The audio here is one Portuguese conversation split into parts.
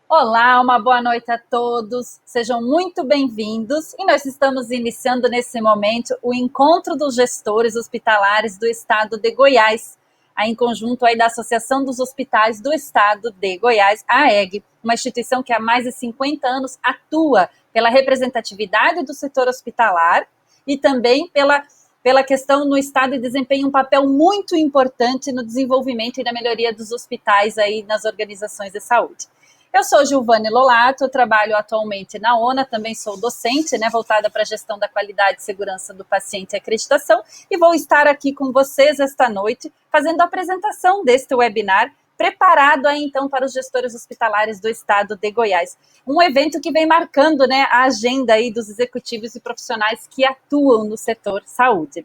Olá, uma boa noite a todos, sejam muito bem-vindos e nós estamos iniciando nesse momento o Encontro dos Gestores Hospitalares do Estado de Goiás, em conjunto aí da Associação dos Hospitais do Estado de Goiás, a AEG, uma instituição que há mais de 50 anos atua pela representatividade do setor hospitalar e também pela questão no Estado e desempenha um papel muito importante no desenvolvimento e na melhoria dos hospitais aí nas organizações de saúde. Eu sou Giovanni Lolato, eu trabalho atualmente na ONA, também sou docente, voltada para a gestão da qualidade e segurança do paciente e acreditação, e vou estar aqui com vocês esta noite, fazendo a apresentação deste webinar, preparado aí então para os gestores hospitalares do estado de Goiás. Um evento que vem marcando a agenda aí dos executivos e profissionais que atuam no setor saúde.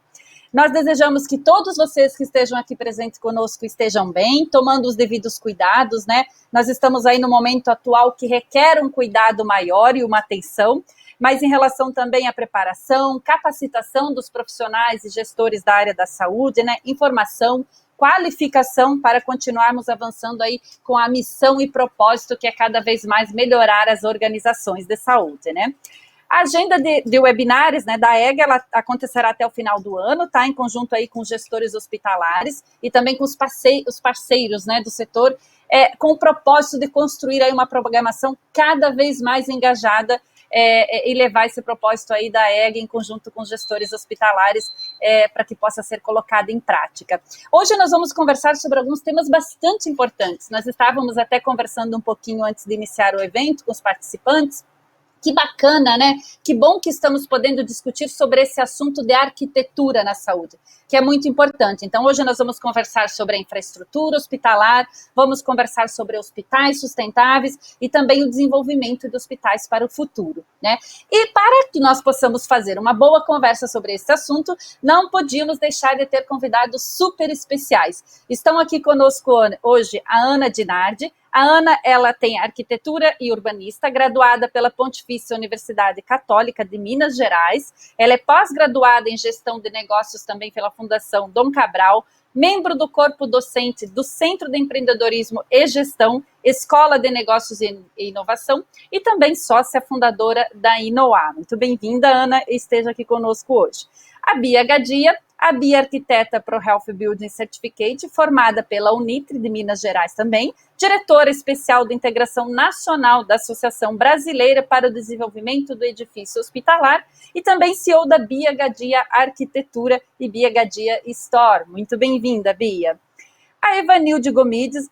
Nós desejamos que todos vocês que estejam aqui presentes conosco estejam bem, tomando os devidos cuidados, Nós estamos aí no momento atual que requer um cuidado maior e uma atenção, mas em relação também à preparação, capacitação dos profissionais e gestores da área da saúde, informação, qualificação para continuarmos avançando aí com a missão e propósito que é cada vez mais melhorar as organizações de saúde, A agenda de webinars da AEG, ela acontecerá até o final do ano, em conjunto aí com os gestores hospitalares e também com os parceiros do setor, com o propósito de construir aí uma programação cada vez mais engajada e levar esse propósito aí da AEG em conjunto com os gestores hospitalares para que possa ser colocado em prática. Hoje nós vamos conversar sobre alguns temas bastante importantes. Nós estávamos até conversando um pouquinho antes de iniciar o evento com os participantes. Que bacana, Que bom que estamos podendo discutir sobre esse assunto de arquitetura na saúde, que é muito importante. Então, hoje nós vamos conversar sobre a infraestrutura hospitalar, vamos conversar sobre hospitais sustentáveis e também o desenvolvimento de hospitais para o futuro, E para que nós possamos fazer uma boa conversa sobre esse assunto, não podíamos deixar de ter convidados super especiais. Estão aqui conosco hoje a Ana Dinardi. A Ana, ela tem arquitetura e urbanista, graduada pela Pontifícia Universidade Católica de Minas Gerais. Ela é pós-graduada em gestão de negócios também pela Fundação Dom Cabral, membro do corpo docente do Centro de Empreendedorismo e Gestão, Escola de Negócios e Inovação, e também sócia fundadora da Inoar. Muito bem-vinda, Ana, e esteja aqui conosco hoje. A Bia Gadia, a Bia arquiteta ProHealth Building Certificate, formada pela Unitre de Minas Gerais também, diretora especial de integração nacional da Associação Brasileira para o Desenvolvimento do Edifício Hospitalar e também CEO da Bia Gadia Arquitetura e Bia Gadia Store. Muito bem-vinda, Bia. A Evanilde Gomides,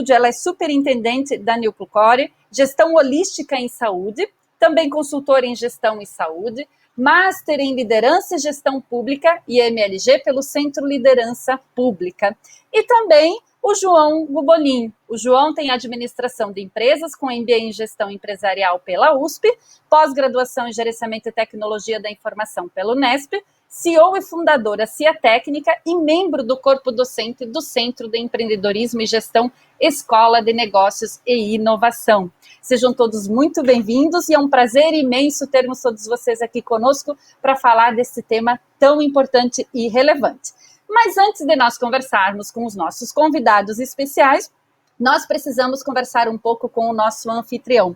ela é superintendente da Nilclcore, gestão holística em saúde, também consultora em gestão e saúde, Master em Liderança e Gestão Pública e MLG pelo Centro Liderança Pública. E também o João Gubolin. O João tem administração de empresas com MBA em Gestão Empresarial pela USP, pós-graduação em Gerenciamento e Tecnologia da Informação pela Unesp, CEO e fundadora CIA Técnica e membro do corpo docente do Centro de Empreendedorismo e Gestão Escola de Negócios e Inovação. Sejam todos muito bem-vindos e é um prazer imenso termos todos vocês aqui conosco para falar desse tema tão importante e relevante. Mas antes de nós conversarmos com os nossos convidados especiais, nós precisamos conversar um pouco com o nosso anfitrião,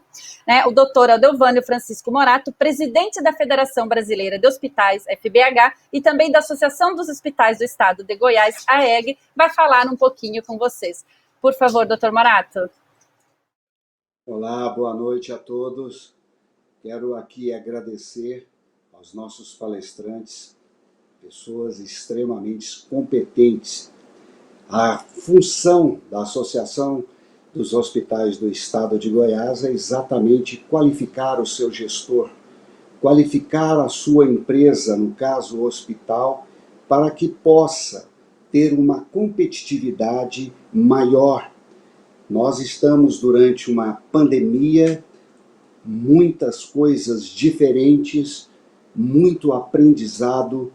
o doutor Adelvânio Francisco Morato, presidente da Federação Brasileira de Hospitais, FBH, e também da Associação dos Hospitais do Estado de Goiás, AEG, vai falar um pouquinho com vocês. Por favor, doutor Morato. Olá, boa noite a todos. Quero aqui agradecer aos nossos palestrantes, pessoas extremamente competentes. A função da Associação dos Hospitais do Estado de Goiás é exatamente qualificar o seu gestor, qualificar a sua empresa, no caso o hospital, para que possa ter uma competitividade maior. Nós estamos durante uma pandemia, muitas coisas diferentes, muito aprendizado,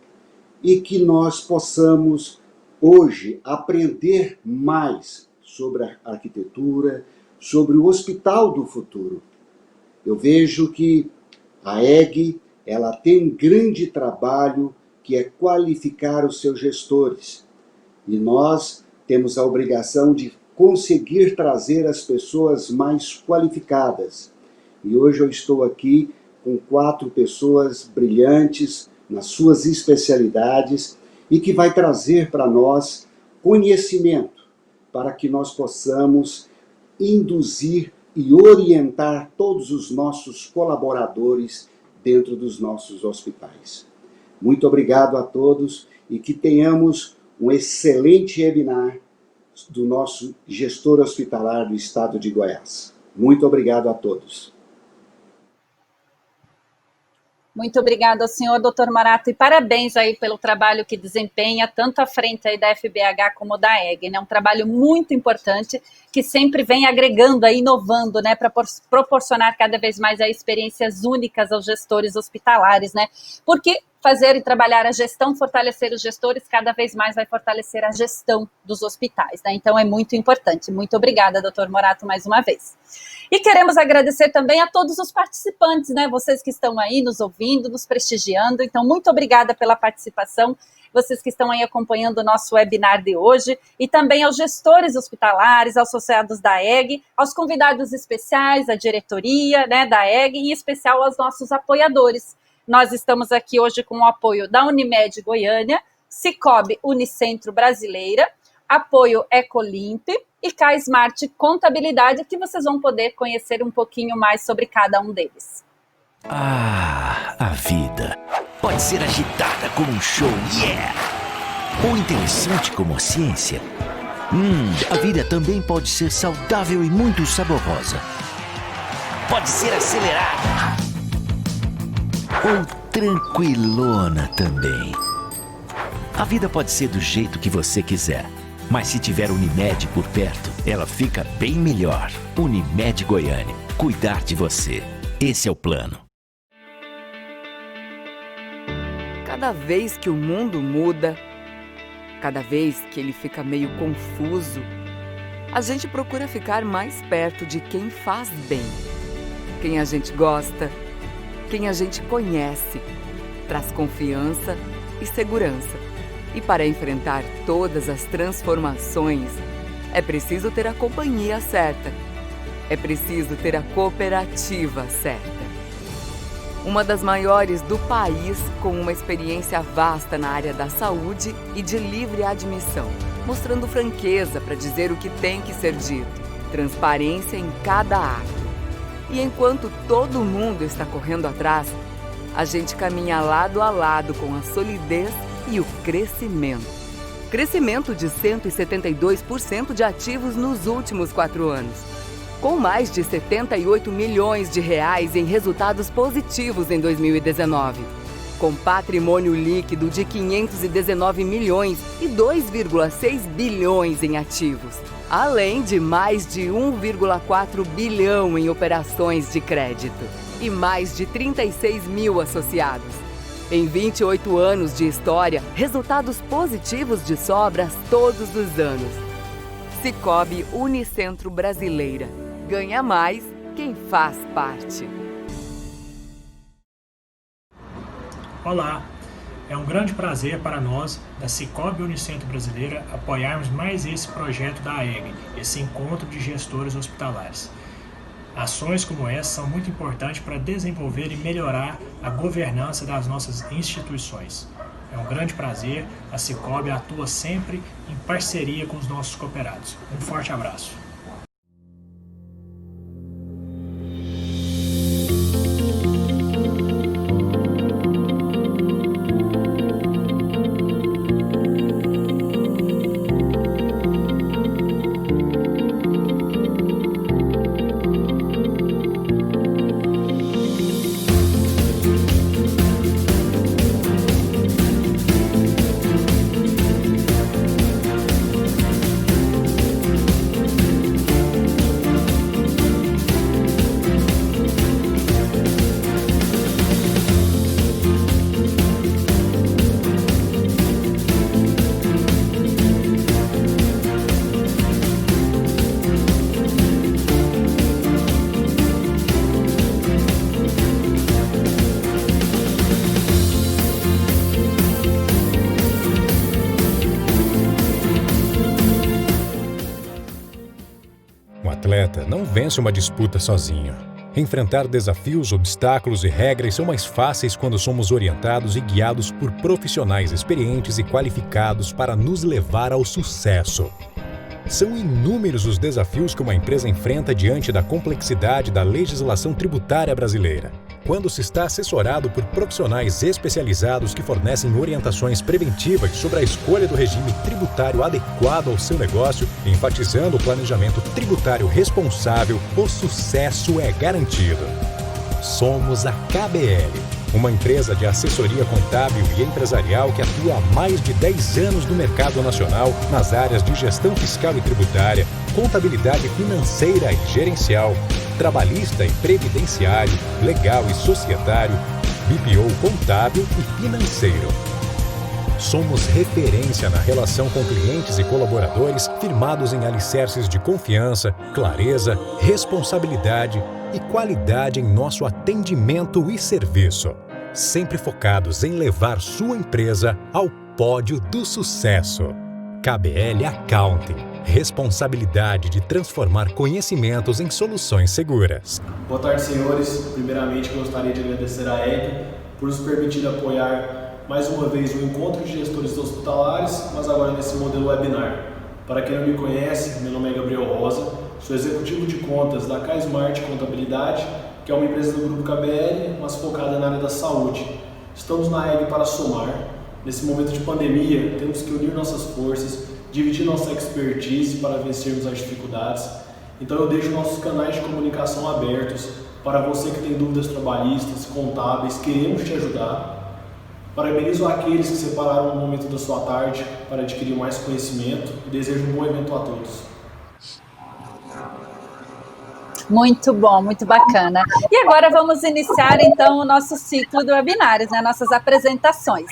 e que nós possamos hoje aprender mais sobre a arquitetura, sobre o hospital do futuro. Eu vejo que a EG, ela tem um grande trabalho que é qualificar os seus gestores. E nós temos a obrigação de conseguir trazer as pessoas mais qualificadas. E hoje eu estou aqui com 4 pessoas brilhantes nas suas especialidades e que vai trazer para nós conhecimento para que nós possamos induzir e orientar todos os nossos colaboradores dentro dos nossos hospitais. Muito obrigado a todos e que tenhamos um excelente webinar do nosso gestor hospitalar do estado de Goiás. Muito obrigado a todos. Muito obrigada ao senhor, doutor Morato, e parabéns aí pelo trabalho que desempenha, tanto à frente aí da FBH como da EG, né? Um trabalho muito importante, que sempre vem agregando aí, inovando, né, para proporcionar cada vez mais aí experiências únicas aos gestores hospitalares, né? Porque fazer e trabalhar a gestão, fortalecer os gestores, cada vez mais vai fortalecer a gestão dos hospitais, né? Então é muito importante. Muito obrigada, doutor Morato, mais uma vez. E queremos agradecer também a todos os participantes, né? Vocês que estão aí nos ouvindo, nos prestigiando. Então, muito obrigada pela participação. Vocês que estão aí acompanhando o nosso webinar de hoje. E também aos gestores hospitalares, aos associados da EG, aos convidados especiais, à diretoria, né, da EG, e em especial aos nossos apoiadores. Nós estamos aqui hoje com o apoio da Unimed Goiânia, Sicoob Unicentro Brasileira, apoio Ecolimp e K-Smart Contabilidade, que vocês vão poder conhecer um pouquinho mais sobre cada um deles. Ah, a vida pode ser agitada como um show, yeah! Ou interessante como a ciência. A vida também pode ser saudável e muito saborosa. Pode ser acelerada. Ou tranquilona também. A vida pode ser do jeito que você quiser. Mas se tiver Unimed por perto, ela fica bem melhor. Unimed Goiânia. Cuidar de você. Esse é o plano. Cada vez que o mundo muda, cada vez que ele fica meio confuso, a gente procura ficar mais perto de quem faz bem. Quem a gente gosta, quem a gente conhece, traz confiança e segurança. E para enfrentar todas as transformações, é preciso ter a companhia certa. É preciso ter a cooperativa certa. Uma das maiores do país, com uma experiência vasta na área da saúde e de livre admissão, mostrando franqueza para dizer o que tem que ser dito, transparência em cada ato. E enquanto todo mundo está correndo atrás, a gente caminha lado a lado com a solidez e o crescimento. Crescimento de 172% de ativos nos últimos 4 anos. Com mais de 78 milhões de reais em resultados positivos em 2019. Com patrimônio líquido de 519 milhões e 2,6 bilhões em ativos. Além de mais de 1,4 bilhão em operações de crédito. E mais de 36 mil associados. Em 28 anos de história, resultados positivos de sobras todos os anos. Sicoob Unicentro Brasileira. Ganha mais quem faz parte. Olá, é um grande prazer para nós, da Sicoob Unicentro Brasileira, apoiarmos mais esse projeto da EG, esse encontro de gestores hospitalares. Ações como essa são muito importantes para desenvolver e melhorar a governança das nossas instituições. É um grande prazer, a Sicoob atua sempre em parceria com os nossos cooperados. Um forte abraço. atleta não vence uma disputa sozinho. Enfrentar desafios, obstáculos e regras são mais fáceis quando somos orientados e guiados por profissionais experientes e qualificados para nos levar ao sucesso. São inúmeros os desafios que uma empresa enfrenta diante da complexidade da legislação tributária brasileira. Quando se está assessorado por profissionais especializados que fornecem orientações preventivas sobre a escolha do regime tributário adequado ao seu negócio, enfatizando o planejamento tributário responsável, o sucesso é garantido. Somos a KBL, uma empresa de assessoria contábil e empresarial que atua há mais de 10 anos no mercado nacional nas áreas de gestão fiscal e tributária, contabilidade financeira e gerencial, trabalhista e previdenciário, legal e societário, BPO contábil e financeiro. Somos referência na relação com clientes e colaboradores firmados em alicerces de confiança, clareza, responsabilidade e qualidade em nosso atendimento e serviço. Sempre focados em levar sua empresa ao pódio do sucesso. KBL Accounting. Responsabilidade de transformar conhecimentos em soluções seguras. Boa tarde, senhores. Primeiramente, gostaria de agradecer à EG por nos permitir apoiar mais uma vez o Encontro de Gestores Hospitalares, mas agora nesse modelo webinar. Para quem não me conhece, meu nome é Gabriel Rosa, sou executivo de contas da K-Smart Contabilidade, que é uma empresa do Grupo KBL, mas focada na área da saúde. Estamos na EG para somar. Nesse momento de pandemia, temos que unir nossas forças, dividir nossa expertise para vencermos as dificuldades. Então eu deixo nossos canais de comunicação abertos para você que tem dúvidas trabalhistas, contábeis, queremos te ajudar. Parabenizo aqueles que separaram um momento da sua tarde para adquirir mais conhecimento e desejo um bom evento a todos. Muito bom, muito bacana. E agora vamos iniciar, então, o nosso ciclo de webinários, né, nossas apresentações.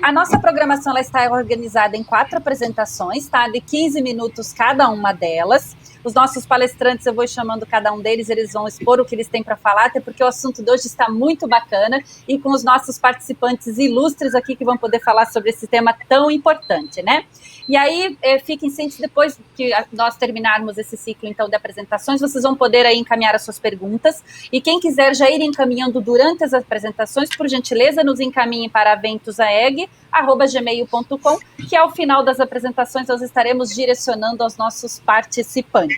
A nossa programação ela está organizada em 4 apresentações, tá? De 15 minutos cada uma delas. Os nossos palestrantes, eu vou chamando cada um deles, eles vão expor o que eles têm para falar, até porque o assunto de hoje está muito bacana, e com os nossos participantes ilustres aqui que vão poder falar sobre esse tema tão importante, né? E aí, fiquem cientes, depois que nós terminarmos esse ciclo, então, de apresentações, vocês vão poder aí encaminhar as suas perguntas, e quem quiser já ir encaminhando durante as apresentações, por gentileza, nos encaminhem para aventosaeg@gmail.com, que ao final das apresentações nós estaremos direcionando aos nossos participantes.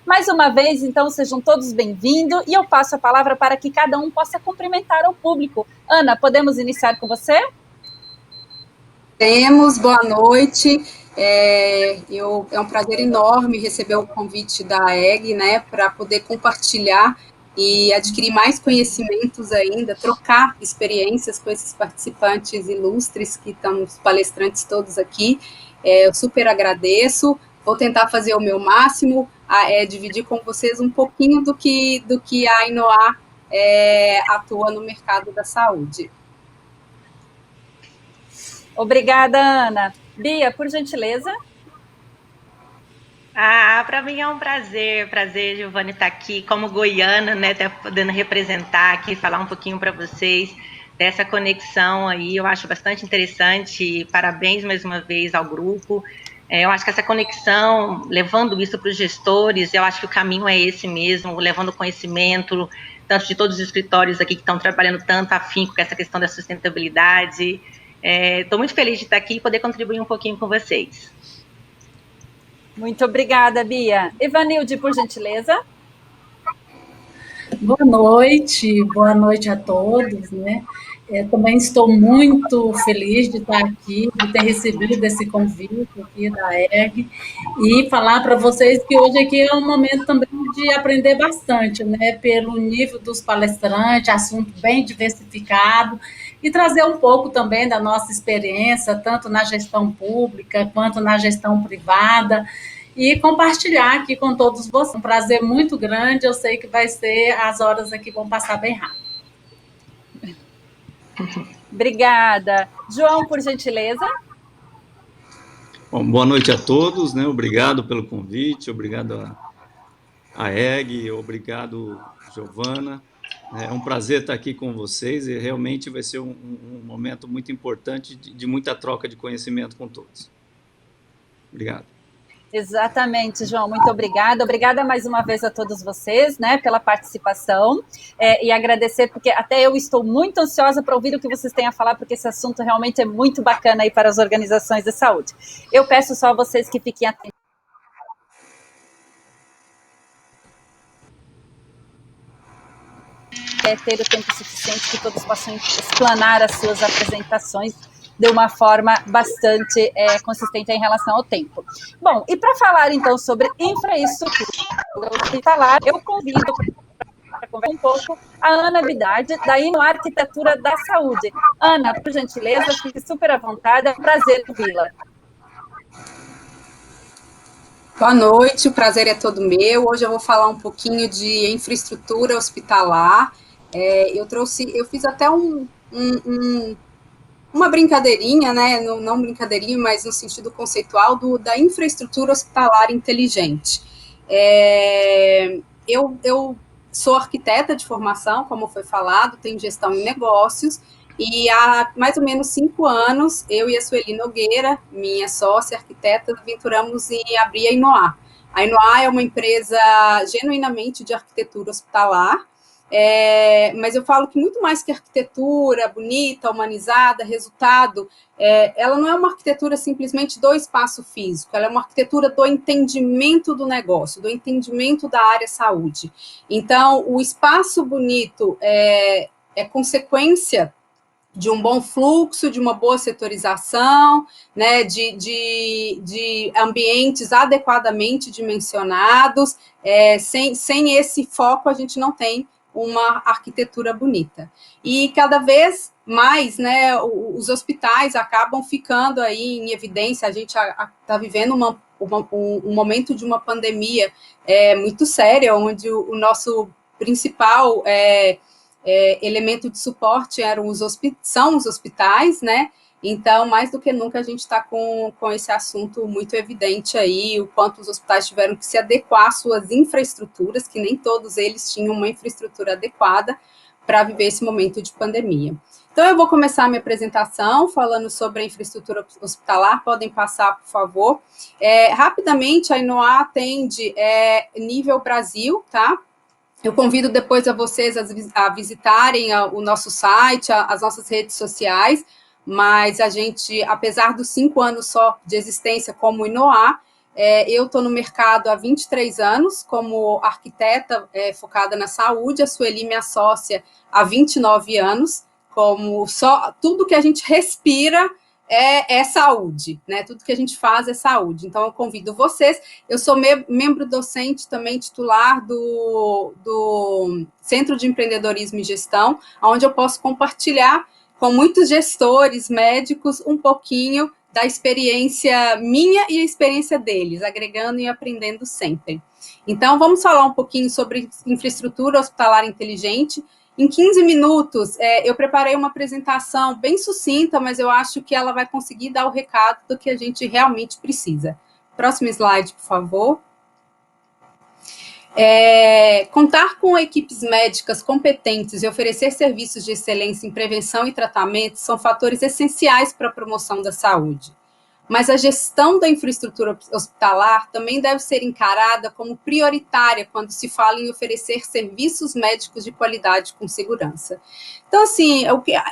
Mais uma vez, então, sejam todos bem-vindos, e eu passo a palavra para que cada um possa cumprimentar o público. Ana, podemos iniciar com você? Temos, boa noite. É um prazer enorme receber o convite da EG, né, para poder compartilhar e adquirir mais conhecimentos ainda, trocar experiências com esses participantes ilustres que estão, os palestrantes todos aqui. Eu super agradeço, vou tentar fazer o meu máximo, dividir com vocês um pouquinho do que a Ainoa atua no mercado da saúde. Obrigada, Ana. Bia, por gentileza. Para mim é um prazer, Giovanni, estar aqui como goiana, né, podendo representar aqui, falar um pouquinho para vocês dessa conexão aí, eu acho bastante interessante, parabéns mais uma vez ao grupo. Eu acho que essa conexão, levando isso para os gestores, eu acho que o caminho é esse mesmo, levando conhecimento, tanto de todos os escritórios aqui que estão trabalhando tanto afinco com essa questão da sustentabilidade. Estou muito feliz de estar aqui e poder contribuir um pouquinho com vocês. Muito obrigada, Bia. Evanilde, por gentileza. Boa noite a todos, né? Também estou muito feliz de estar aqui, de ter recebido esse convite aqui da EG e falar para vocês que hoje aqui é um momento também de aprender bastante, né? Pelo nível dos palestrantes, assunto bem diversificado, e trazer um pouco também da nossa experiência, tanto na gestão pública quanto na gestão privada, e compartilhar aqui com todos vocês. Um prazer muito grande, eu sei que as horas aqui vão passar bem rápido. Obrigada. João, por gentileza. Bom, boa noite a todos, né? Obrigado pelo convite, obrigado a EG, obrigado, Giovana. É um prazer estar aqui com vocês e realmente vai ser um momento muito importante de muita troca de conhecimento com todos. Obrigado. Exatamente, João, muito obrigada. Obrigada mais uma vez a todos vocês, né, pela participação, e agradecer, porque até eu estou muito ansiosa para ouvir o que vocês têm a falar, porque esse assunto realmente é muito bacana aí para as organizações de saúde. Eu peço só a vocês que fiquem atentos. Ter o tempo suficiente que todos possam explanar as suas apresentações de uma forma bastante consistente em relação ao tempo. Bom, e para falar então sobre infraestrutura hospitalar, eu convido para conversar um pouco a Ana Bidade, da Inoá Arquitetura da Saúde. Ana, por gentileza, fique super à vontade, é um prazer ouvi-la. Boa noite, o prazer é todo meu. Hoje eu vou falar um pouquinho de infraestrutura hospitalar. Eu fiz até uma brincadeirinha, né? Não brincadeirinha, mas no sentido conceitual da infraestrutura hospitalar inteligente. Eu sou arquiteta de formação, como foi falado, tenho gestão em negócios, e há mais ou menos 5 anos, eu e a Sueli Nogueira, minha sócia arquiteta, aventuramos em abrir a Inoá. A Inoá é uma empresa genuinamente de arquitetura hospitalar, mas eu falo que muito mais que arquitetura bonita, humanizada, resultado, ela não é uma arquitetura simplesmente do espaço físico, ela é uma arquitetura do entendimento do negócio, do entendimento da área saúde. Então, o espaço bonito é consequência de um bom fluxo, de uma boa setorização, né, de ambientes adequadamente dimensionados. Sem esse foco, a gente não tem uma arquitetura bonita. E cada vez mais, né, os hospitais acabam ficando aí em evidência. A gente está vivendo um momento de uma pandemia muito séria, onde o nosso principal elemento de suporte são os hospitais, né? Então, mais do que nunca, a gente está com esse assunto muito evidente aí, o quanto os hospitais tiveram que se adequar às suas infraestruturas, que nem todos eles tinham uma infraestrutura adequada para viver esse momento de pandemia. Então, eu vou começar a minha apresentação falando sobre a infraestrutura hospitalar. Podem passar, por favor. Rapidamente, a Inoá atende nível Brasil, tá? Eu convido depois a vocês a visitarem o nosso site, as nossas redes sociais, mas a gente, apesar dos 5 anos só de existência como Inoá, eu estou no mercado há 23 anos como arquiteta focada na saúde, a Sueli, minha sócia, há 29 anos, tudo que a gente respira é saúde, né? Tudo que a gente faz é saúde. Então, eu convido vocês. Eu sou membro docente também titular do Centro de Empreendedorismo e Gestão, onde eu posso compartilhar com muitos gestores, médicos, um pouquinho da experiência minha e a experiência deles, agregando e aprendendo sempre. Então, vamos falar um pouquinho sobre infraestrutura hospitalar inteligente. Em 15 minutos, eu preparei uma apresentação bem sucinta, mas eu acho que ela vai conseguir dar o recado do que a gente realmente precisa. Próximo slide, por favor. Contar com equipes médicas competentes e oferecer serviços de excelência em prevenção e tratamento são fatores essenciais para a promoção da saúde. Mas a gestão da infraestrutura hospitalar também deve ser encarada como prioritária quando se fala em oferecer serviços médicos de qualidade com segurança. Então, assim,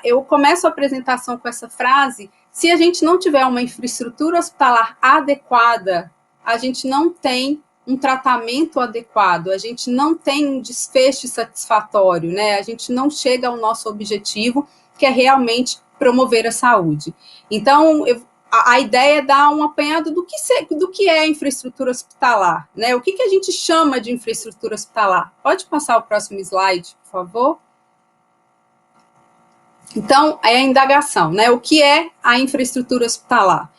eu começo a apresentação com essa frase: se a gente não tiver uma infraestrutura hospitalar adequada, a gente não tem um tratamento adequado, a gente não tem um desfecho satisfatório, né? A gente não chega ao nosso objetivo, que é realmente promover a saúde. Então, a ideia é dar um apanhado do que é infraestrutura hospitalar, né? O que a gente chama de infraestrutura hospitalar? Pode passar o próximo slide, por favor? Então, é a indagação, né? O que é a infraestrutura hospitalar?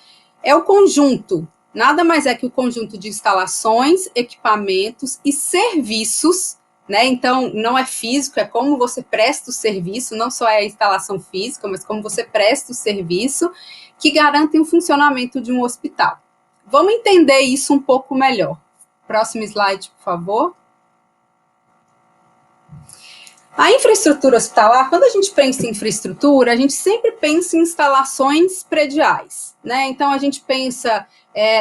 É o conjunto, nada mais é que o conjunto de instalações, equipamentos e serviços, né? Então, não é físico, é como você presta o serviço, não só é a instalação física, mas como você presta o serviço, que garantem o funcionamento de um hospital. Vamos entender isso um pouco melhor. Próximo slide, por favor. A infraestrutura hospitalar, quando a gente pensa em infraestrutura, a gente sempre pensa em instalações prediais, né? Então, a gente pensa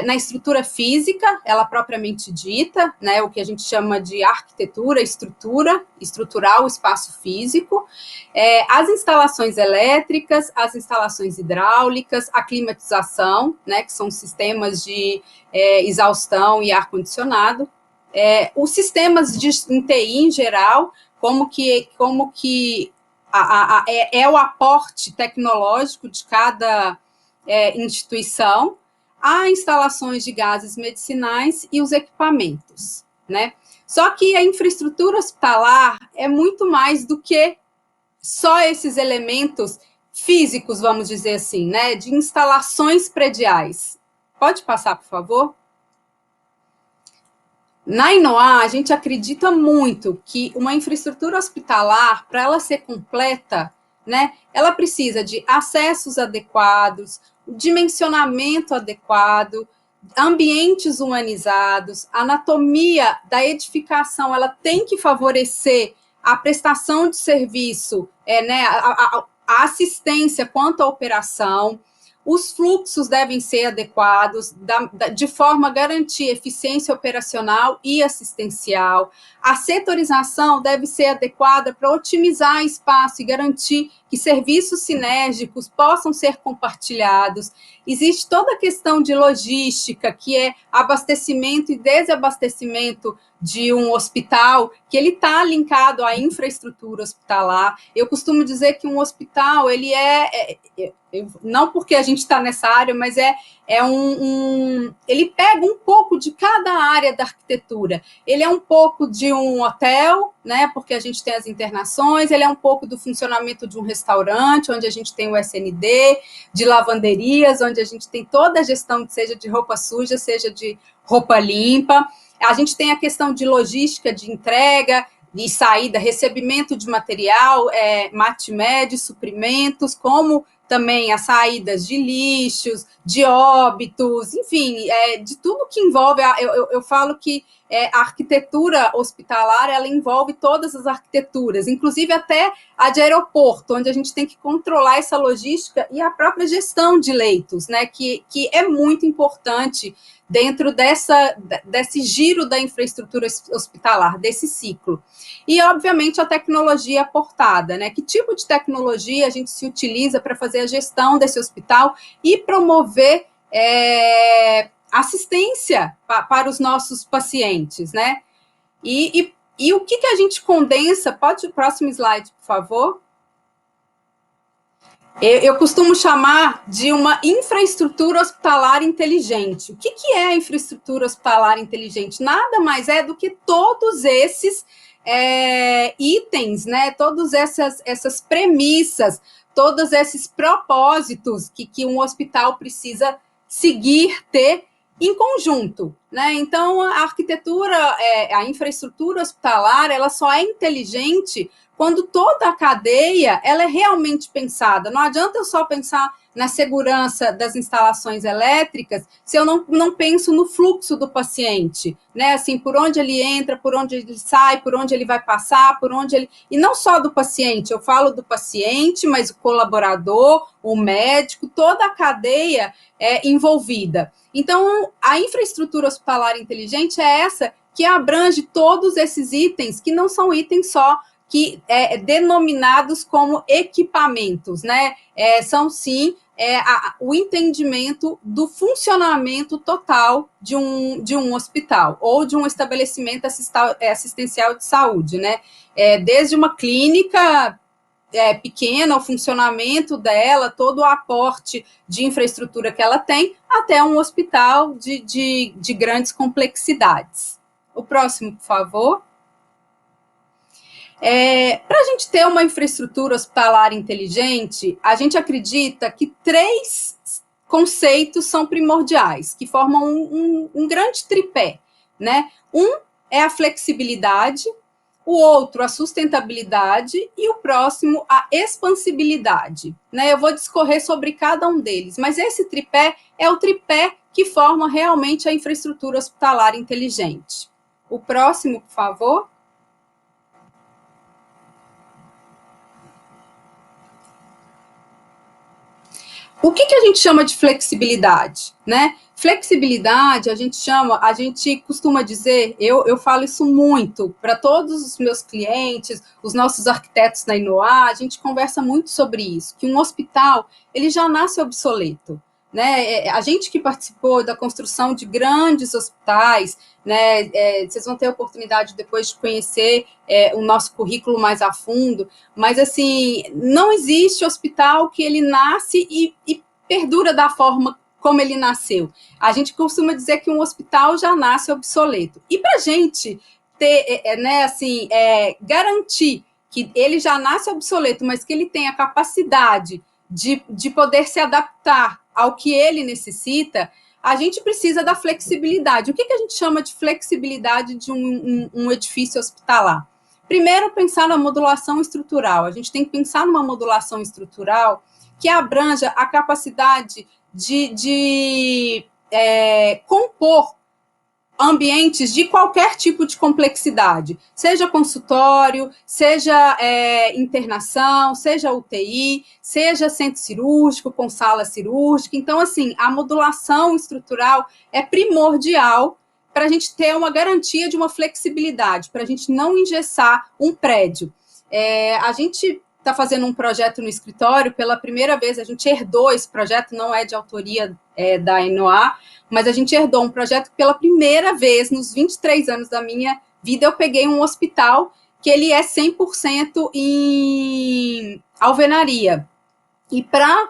na estrutura física, ela propriamente dita, né? O que a gente chama de arquitetura, estrutural, espaço físico, as instalações elétricas, as instalações hidráulicas, a climatização, né? Que são sistemas de exaustão e ar-condicionado, os sistemas de TI em geral, como que é o aporte tecnológico de cada instituição, há instalações de gases medicinais e os equipamentos, né? Só que a infraestrutura hospitalar é muito mais do que só esses elementos físicos, vamos dizer assim, né? De instalações prediais. Pode passar, por favor? Na Inoa, a gente acredita muito que uma infraestrutura hospitalar, para ela ser completa, né, ela precisa de acessos adequados, dimensionamento adequado, ambientes humanizados, anatomia da edificação, ela tem que favorecer a prestação de serviço, né, a assistência quanto à operação. Os fluxos devem ser adequados, de forma a garantir eficiência operacional e assistencial. A setorização deve ser adequada para otimizar espaço e garantir que serviços sinérgicos possam ser compartilhados. Existe toda a questão de logística, que é abastecimento e desabastecimento de um hospital, que ele está linkado à infraestrutura hospitalar. Eu costumo dizer que um hospital, ele não porque a gente está nessa área, mas ele pega um pouco de cada área da arquitetura. Ele é um pouco de um hotel, né, porque a gente tem as internações, ele é um pouco do funcionamento de um restaurante, onde a gente tem o SND, de lavanderias, onde a gente tem toda a gestão, seja de roupa suja, seja de roupa limpa. A gente tem a questão de logística, de entrega, de saída, recebimento de material, mate-med, suprimentos, como também as saídas de lixos, de óbitos, enfim, de tudo que envolve. Eu falo que a arquitetura hospitalar, ela envolve todas as arquiteturas, inclusive até a de aeroporto, onde a gente tem que controlar essa logística e a própria gestão de leitos, né, que é muito importante dentro desse giro da infraestrutura hospitalar, desse ciclo. E, obviamente, a tecnologia aportada, né? Que tipo de tecnologia a gente se utiliza para fazer a gestão desse hospital e promover assistência para os nossos pacientes, né? E o que a gente condensa? Pode o próximo slide, por favor? Eu costumo chamar de uma infraestrutura hospitalar inteligente. O que é a infraestrutura hospitalar inteligente? Nada mais é do que todos esses itens, né? Todas essas premissas, todos esses propósitos que um hospital precisa seguir, ter em conjunto, né? Então, a arquitetura, a infraestrutura hospitalar, ela só é inteligente quando toda a cadeia ela é realmente pensada. Não adianta eu só pensar na segurança das instalações elétricas se eu não penso no fluxo do paciente, né? Assim, por onde ele entra, por onde ele sai, por onde ele vai passar, por onde ele... E não só do paciente, eu falo do paciente, mas o colaborador, o médico, toda a cadeia é envolvida. Então, a infraestrutura hospitalar inteligente é essa que abrange todos esses itens, que não são itens só que denominados como equipamentos, né? São, sim, o entendimento do funcionamento total de um hospital ou de um estabelecimento assistencial de saúde, né? Desde uma clínica pequena, o funcionamento dela, todo o aporte de infraestrutura que ela tem, até um hospital de grandes complexidades. O próximo, por favor. Para a gente ter uma infraestrutura hospitalar inteligente, a gente acredita que 3 conceitos são primordiais, que formam um grande tripé, né? Um é a flexibilidade, o outro a sustentabilidade e o próximo a expansibilidade, né? Eu vou discorrer sobre cada um deles, mas esse tripé é o tripé que forma realmente a infraestrutura hospitalar inteligente. O próximo, por favor. O que a gente chama de flexibilidade, né? Flexibilidade, a gente costuma dizer, eu falo isso muito para todos os meus clientes, os nossos arquitetos na Inoá, a gente conversa muito sobre isso, que um hospital, ele já nasce obsoleto, né? A gente que participou da construção de grandes hospitais, né? Vocês vão ter a oportunidade depois de conhecer o nosso currículo mais a fundo, mas, assim, não existe hospital que ele nasce e perdura da forma como ele nasceu. A gente costuma dizer que um hospital já nasce obsoleto. E para a gente ter, né, assim, garantir que ele já nasce obsoleto, mas que ele tem a capacidade de poder se adaptar ao que ele necessita, a gente precisa da flexibilidade. O que a gente chama de flexibilidade de um edifício hospitalar? Primeiro, pensar na modulação estrutural. A gente tem que pensar numa modulação estrutural que abranja a capacidade de compor ambientes de qualquer tipo de complexidade, seja consultório, seja internação, seja UTI, seja centro cirúrgico com sala cirúrgica. Então, assim, a modulação estrutural é primordial para a gente ter uma garantia de uma flexibilidade, para a gente não engessar um prédio. A gente está fazendo um projeto no escritório, pela primeira vez, a gente herdou esse projeto, não é de autoria da Inoá, mas a gente herdou um projeto que pela primeira vez, nos 23 anos da minha vida, eu peguei um hospital que ele é 100% em alvenaria. E para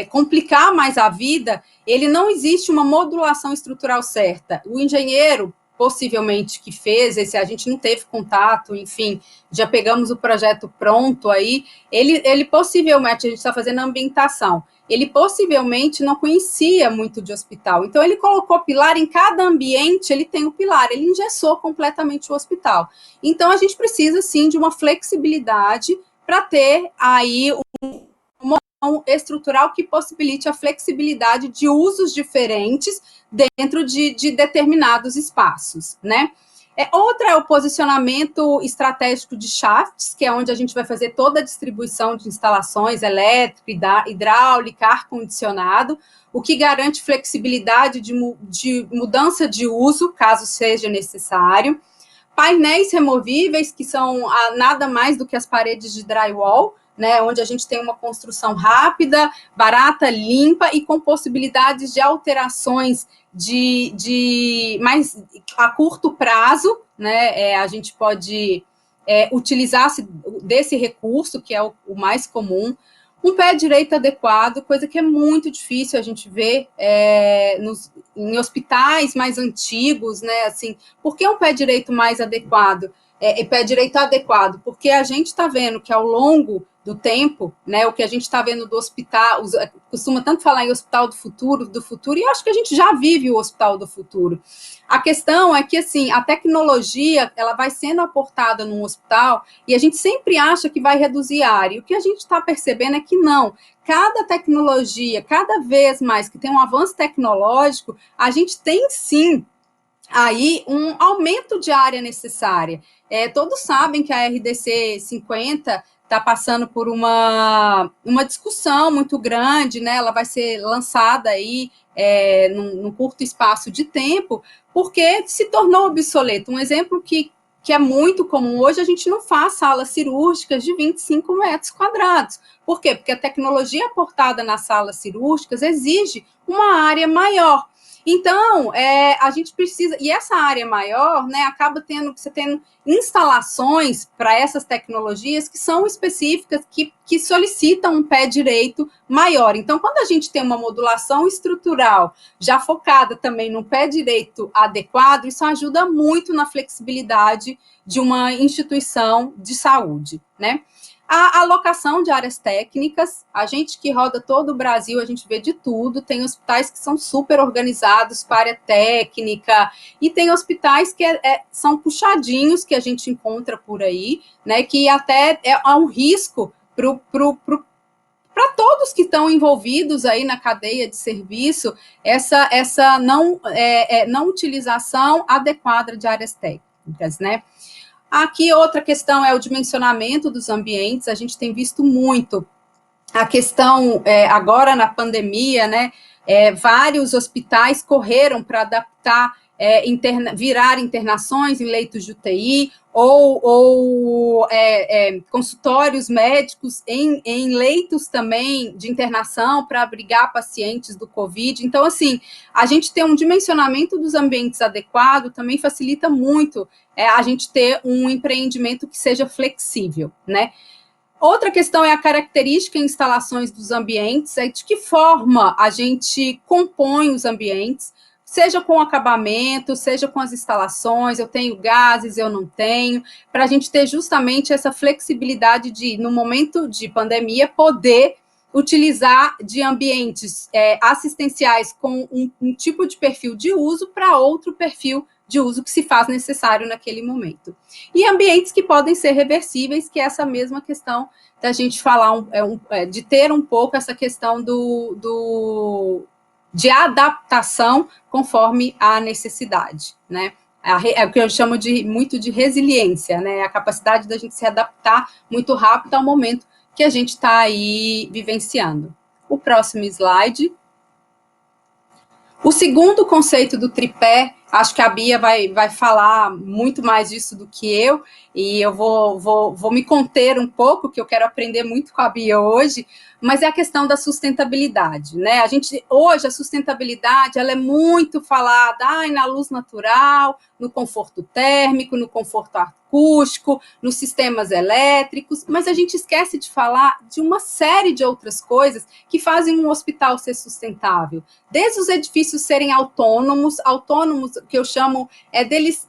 complicar mais a vida, ele não existe uma modulação estrutural certa. O engenheiro, possivelmente, que fez, a gente não teve contato, enfim, já pegamos o projeto pronto aí, ele possivelmente, a gente está fazendo a ambientação, ele possivelmente não conhecia muito de hospital, então ele colocou pilar em cada ambiente, ele tem o pilar, ele engessou completamente o hospital. Então a gente precisa, sim, de uma flexibilidade para ter aí uma estrutural que possibilite a flexibilidade de usos diferentes dentro de determinados espaços, né? Outra é o posicionamento estratégico de shafts, que é onde a gente vai fazer toda a distribuição de instalações elétrica, hidráulica, ar-condicionado, o que garante flexibilidade de mudança de uso, caso seja necessário. Painéis removíveis, que são nada mais do que as paredes de drywall, né, onde a gente tem uma construção rápida, barata, limpa e com possibilidades de alterações mais a curto prazo, né, a gente pode utilizar desse recurso, que é o mais comum. Um pé direito adequado, coisa que é muito difícil a gente ver em hospitais mais antigos, né, assim, por que um pé direito mais adequado? Pé direito adequado, porque a gente está vendo que ao longo do tempo, né, o que a gente está vendo do hospital, costuma tanto falar em hospital do futuro, e eu acho que a gente já vive o hospital do futuro. A questão é que, assim, a tecnologia, ela vai sendo aportada num hospital e a gente sempre acha que vai reduzir a área, e o que a gente está percebendo é que não. Cada tecnologia, cada vez mais que tem um avanço tecnológico, a gente tem, sim, aí um aumento de área necessária. Todos sabem que a RDC 50 está passando por uma discussão muito grande, né? Ela vai ser lançada aí num curto espaço de tempo, porque se tornou obsoleto. Um exemplo que é muito comum hoje, a gente não faz salas cirúrgicas de 25 metros quadrados. Por quê? Porque a tecnologia aportada nas salas cirúrgicas exige uma área maior. Então, a gente precisa, e essa área maior, né, acaba você tendo instalações para essas tecnologias que são específicas, que solicitam um pé direito maior. Então, quando a gente tem uma modulação estrutural já focada também no pé direito adequado, isso ajuda muito na flexibilidade de uma instituição de saúde, né? A alocação de áreas técnicas, a gente que roda todo o Brasil, a gente vê de tudo, tem hospitais que são super organizados para área técnica, e tem hospitais que são puxadinhos, que a gente encontra por aí, né, que até há um risco para todos que estão envolvidos aí na cadeia de serviço, essa não utilização adequada de áreas técnicas, né? Aqui outra questão é o dimensionamento dos ambientes, a gente tem visto muito a questão, agora na pandemia, né, vários hospitais correram para adaptar, virar internações em leitos de UTI, ou consultórios médicos em leitos também de internação para abrigar pacientes do Covid. Então, assim, a gente ter um dimensionamento dos ambientes adequado também facilita muito a gente ter um empreendimento que seja flexível, né? Outra questão é a característica e instalações dos ambientes, de que forma a gente compõe os ambientes, seja com acabamento, seja com as instalações, eu tenho gases, eu não tenho, para a gente ter justamente essa flexibilidade de, no momento de pandemia, poder utilizar de ambientes assistenciais com um tipo de perfil de uso para outro perfil de uso que se faz necessário naquele momento. E ambientes que podem ser reversíveis, que é essa mesma questão da gente falar, de ter um pouco essa questão de adaptação conforme a necessidade, né? É o que eu chamo muito de resiliência, né? A capacidade da gente se adaptar muito rápido ao momento que a gente está aí vivenciando. O próximo slide. O segundo conceito do tripé, acho que a Bia vai falar muito mais disso do que eu, e eu vou me conter um pouco, que eu quero aprender muito com a Bia hoje, mas é a questão da sustentabilidade, né? Hoje, a sustentabilidade, ela é muito falada na luz natural, no conforto térmico, no conforto acústico, nos sistemas elétricos, mas a gente esquece de falar de uma série de outras coisas que fazem um hospital ser sustentável. Desde os edifícios serem autônomos, que eu chamo deles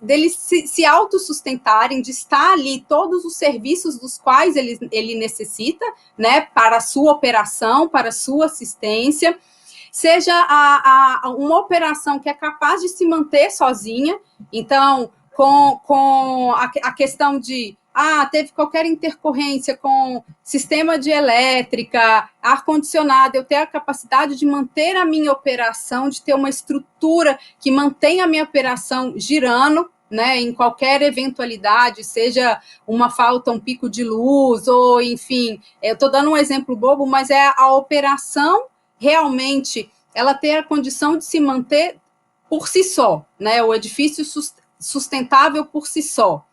se autossustentarem, de estar ali todos os serviços dos quais ele necessita, né, para a sua operação, para a sua assistência, seja uma operação que é capaz de se manter sozinha. Então, com a questão de teve qualquer intercorrência com sistema de elétrica, ar-condicionado, eu ter a capacidade de manter a minha operação, de ter uma estrutura que mantenha a minha operação girando, né, em qualquer eventualidade, seja uma falta, um pico de luz, ou enfim, eu estou dando um exemplo bobo, mas é a operação realmente, ela ter a condição de se manter por si só, né, o edifício sustentável por si só.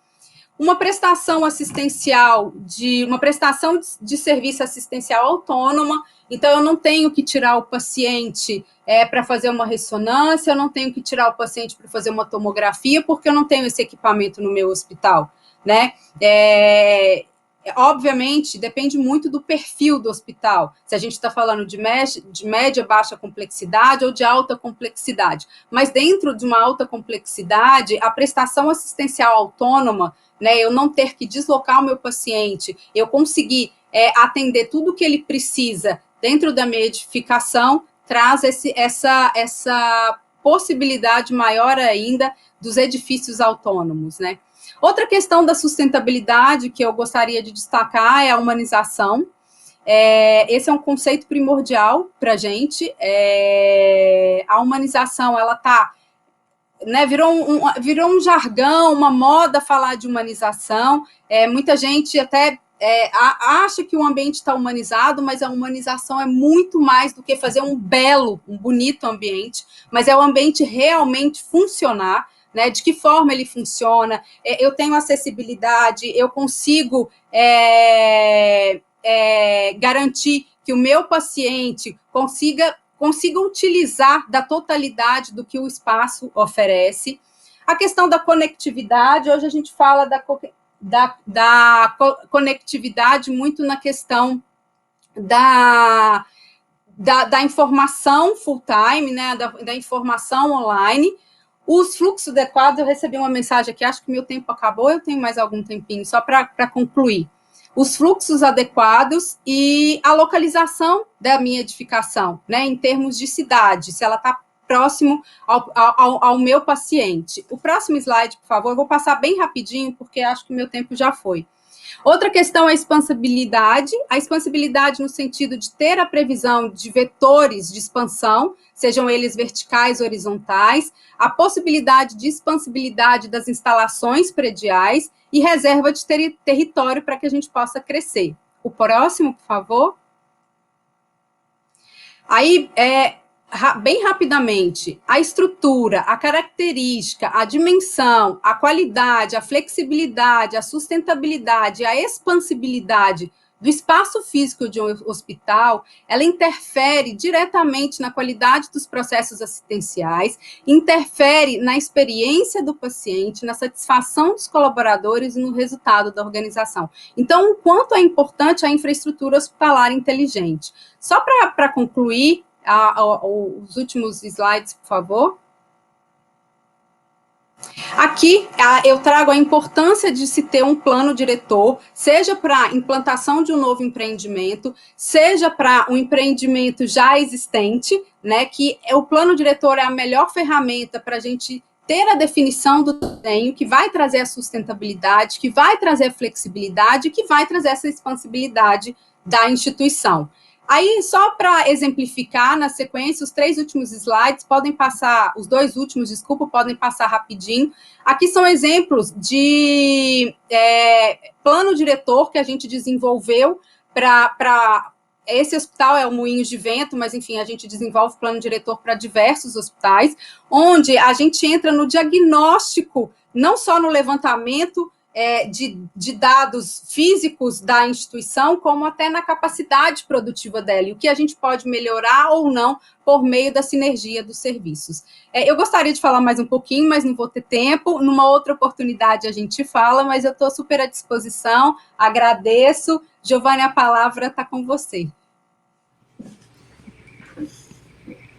Uma prestação assistencial, uma prestação de serviço assistencial autônoma, então eu não tenho que tirar o paciente para fazer uma ressonância, eu não tenho que tirar o paciente para fazer uma tomografia, porque eu não tenho esse equipamento no meu hospital, né? Obviamente, depende muito do perfil do hospital, se a gente está falando de média, baixa complexidade ou de alta complexidade, mas dentro de uma alta complexidade, a prestação assistencial autônoma, né, eu não ter que deslocar o meu paciente, eu conseguir atender tudo o que ele precisa dentro da minha edificação, traz essa possibilidade maior ainda dos edifícios autônomos, né? Outra questão da sustentabilidade que eu gostaria de destacar é a humanização. Esse é um conceito primordial para a gente. A humanização, ela está, né, virou um jargão, uma moda falar de humanização. Muita gente até acha que o ambiente está humanizado, mas a humanização é muito mais do que fazer um bonito ambiente, mas é o ambiente realmente funcionar, né, de que forma ele funciona, eu tenho acessibilidade, eu consigo garantir que o meu paciente consiga utilizar da totalidade do que o espaço oferece. A questão da conectividade, hoje a gente fala da conectividade muito na questão da informação full-time, né, da informação online. Os fluxos adequados, eu recebi uma mensagem aqui, acho que meu tempo acabou, eu tenho mais algum tempinho, só para concluir. Os fluxos adequados e a localização da minha edificação, né, em termos de cidade, se ela está próximo ao meu paciente. O próximo slide, por favor, eu vou passar bem rapidinho, porque acho que o meu tempo já foi. Outra questão é a expansibilidade no sentido de ter a previsão de vetores de expansão, sejam eles verticais ou horizontais, a possibilidade de expansibilidade das instalações prediais e reserva de território para que a gente possa crescer. O próximo, por favor. Aí, bem rapidamente, a estrutura, a característica, a dimensão, a qualidade, a flexibilidade, a sustentabilidade, a expansibilidade do espaço físico de um hospital, ela interfere diretamente na qualidade dos processos assistenciais, interfere na experiência do paciente, na satisfação dos colaboradores e no resultado da organização. Então, o quanto é importante a infraestrutura hospitalar inteligente. Só para concluir, os últimos slides, por favor. Aqui, eu trago a importância de se ter um plano diretor, seja para implantação de um novo empreendimento, seja para um empreendimento já existente, né, que o plano diretor é a melhor ferramenta para a gente ter a definição do desenho, que vai trazer a sustentabilidade, que vai trazer a flexibilidade, que vai trazer essa expansibilidade da instituição. Aí, só para exemplificar, na sequência, os 3 últimos slides, podem passar, os 2 últimos, desculpa, podem passar rapidinho. Aqui são exemplos de plano diretor que a gente desenvolveu para esse hospital é o Moinhos de Vento, mas, enfim, a gente desenvolve plano diretor para diversos hospitais, onde a gente entra no diagnóstico, não só no levantamento de dados físicos da instituição, como até na capacidade produtiva dela, e o que a gente pode melhorar ou não por meio da sinergia dos serviços. Eu gostaria de falar mais um pouquinho, mas não vou ter tempo, numa outra oportunidade a gente fala, mas eu estou super à disposição, agradeço. Giovana, a palavra está com você.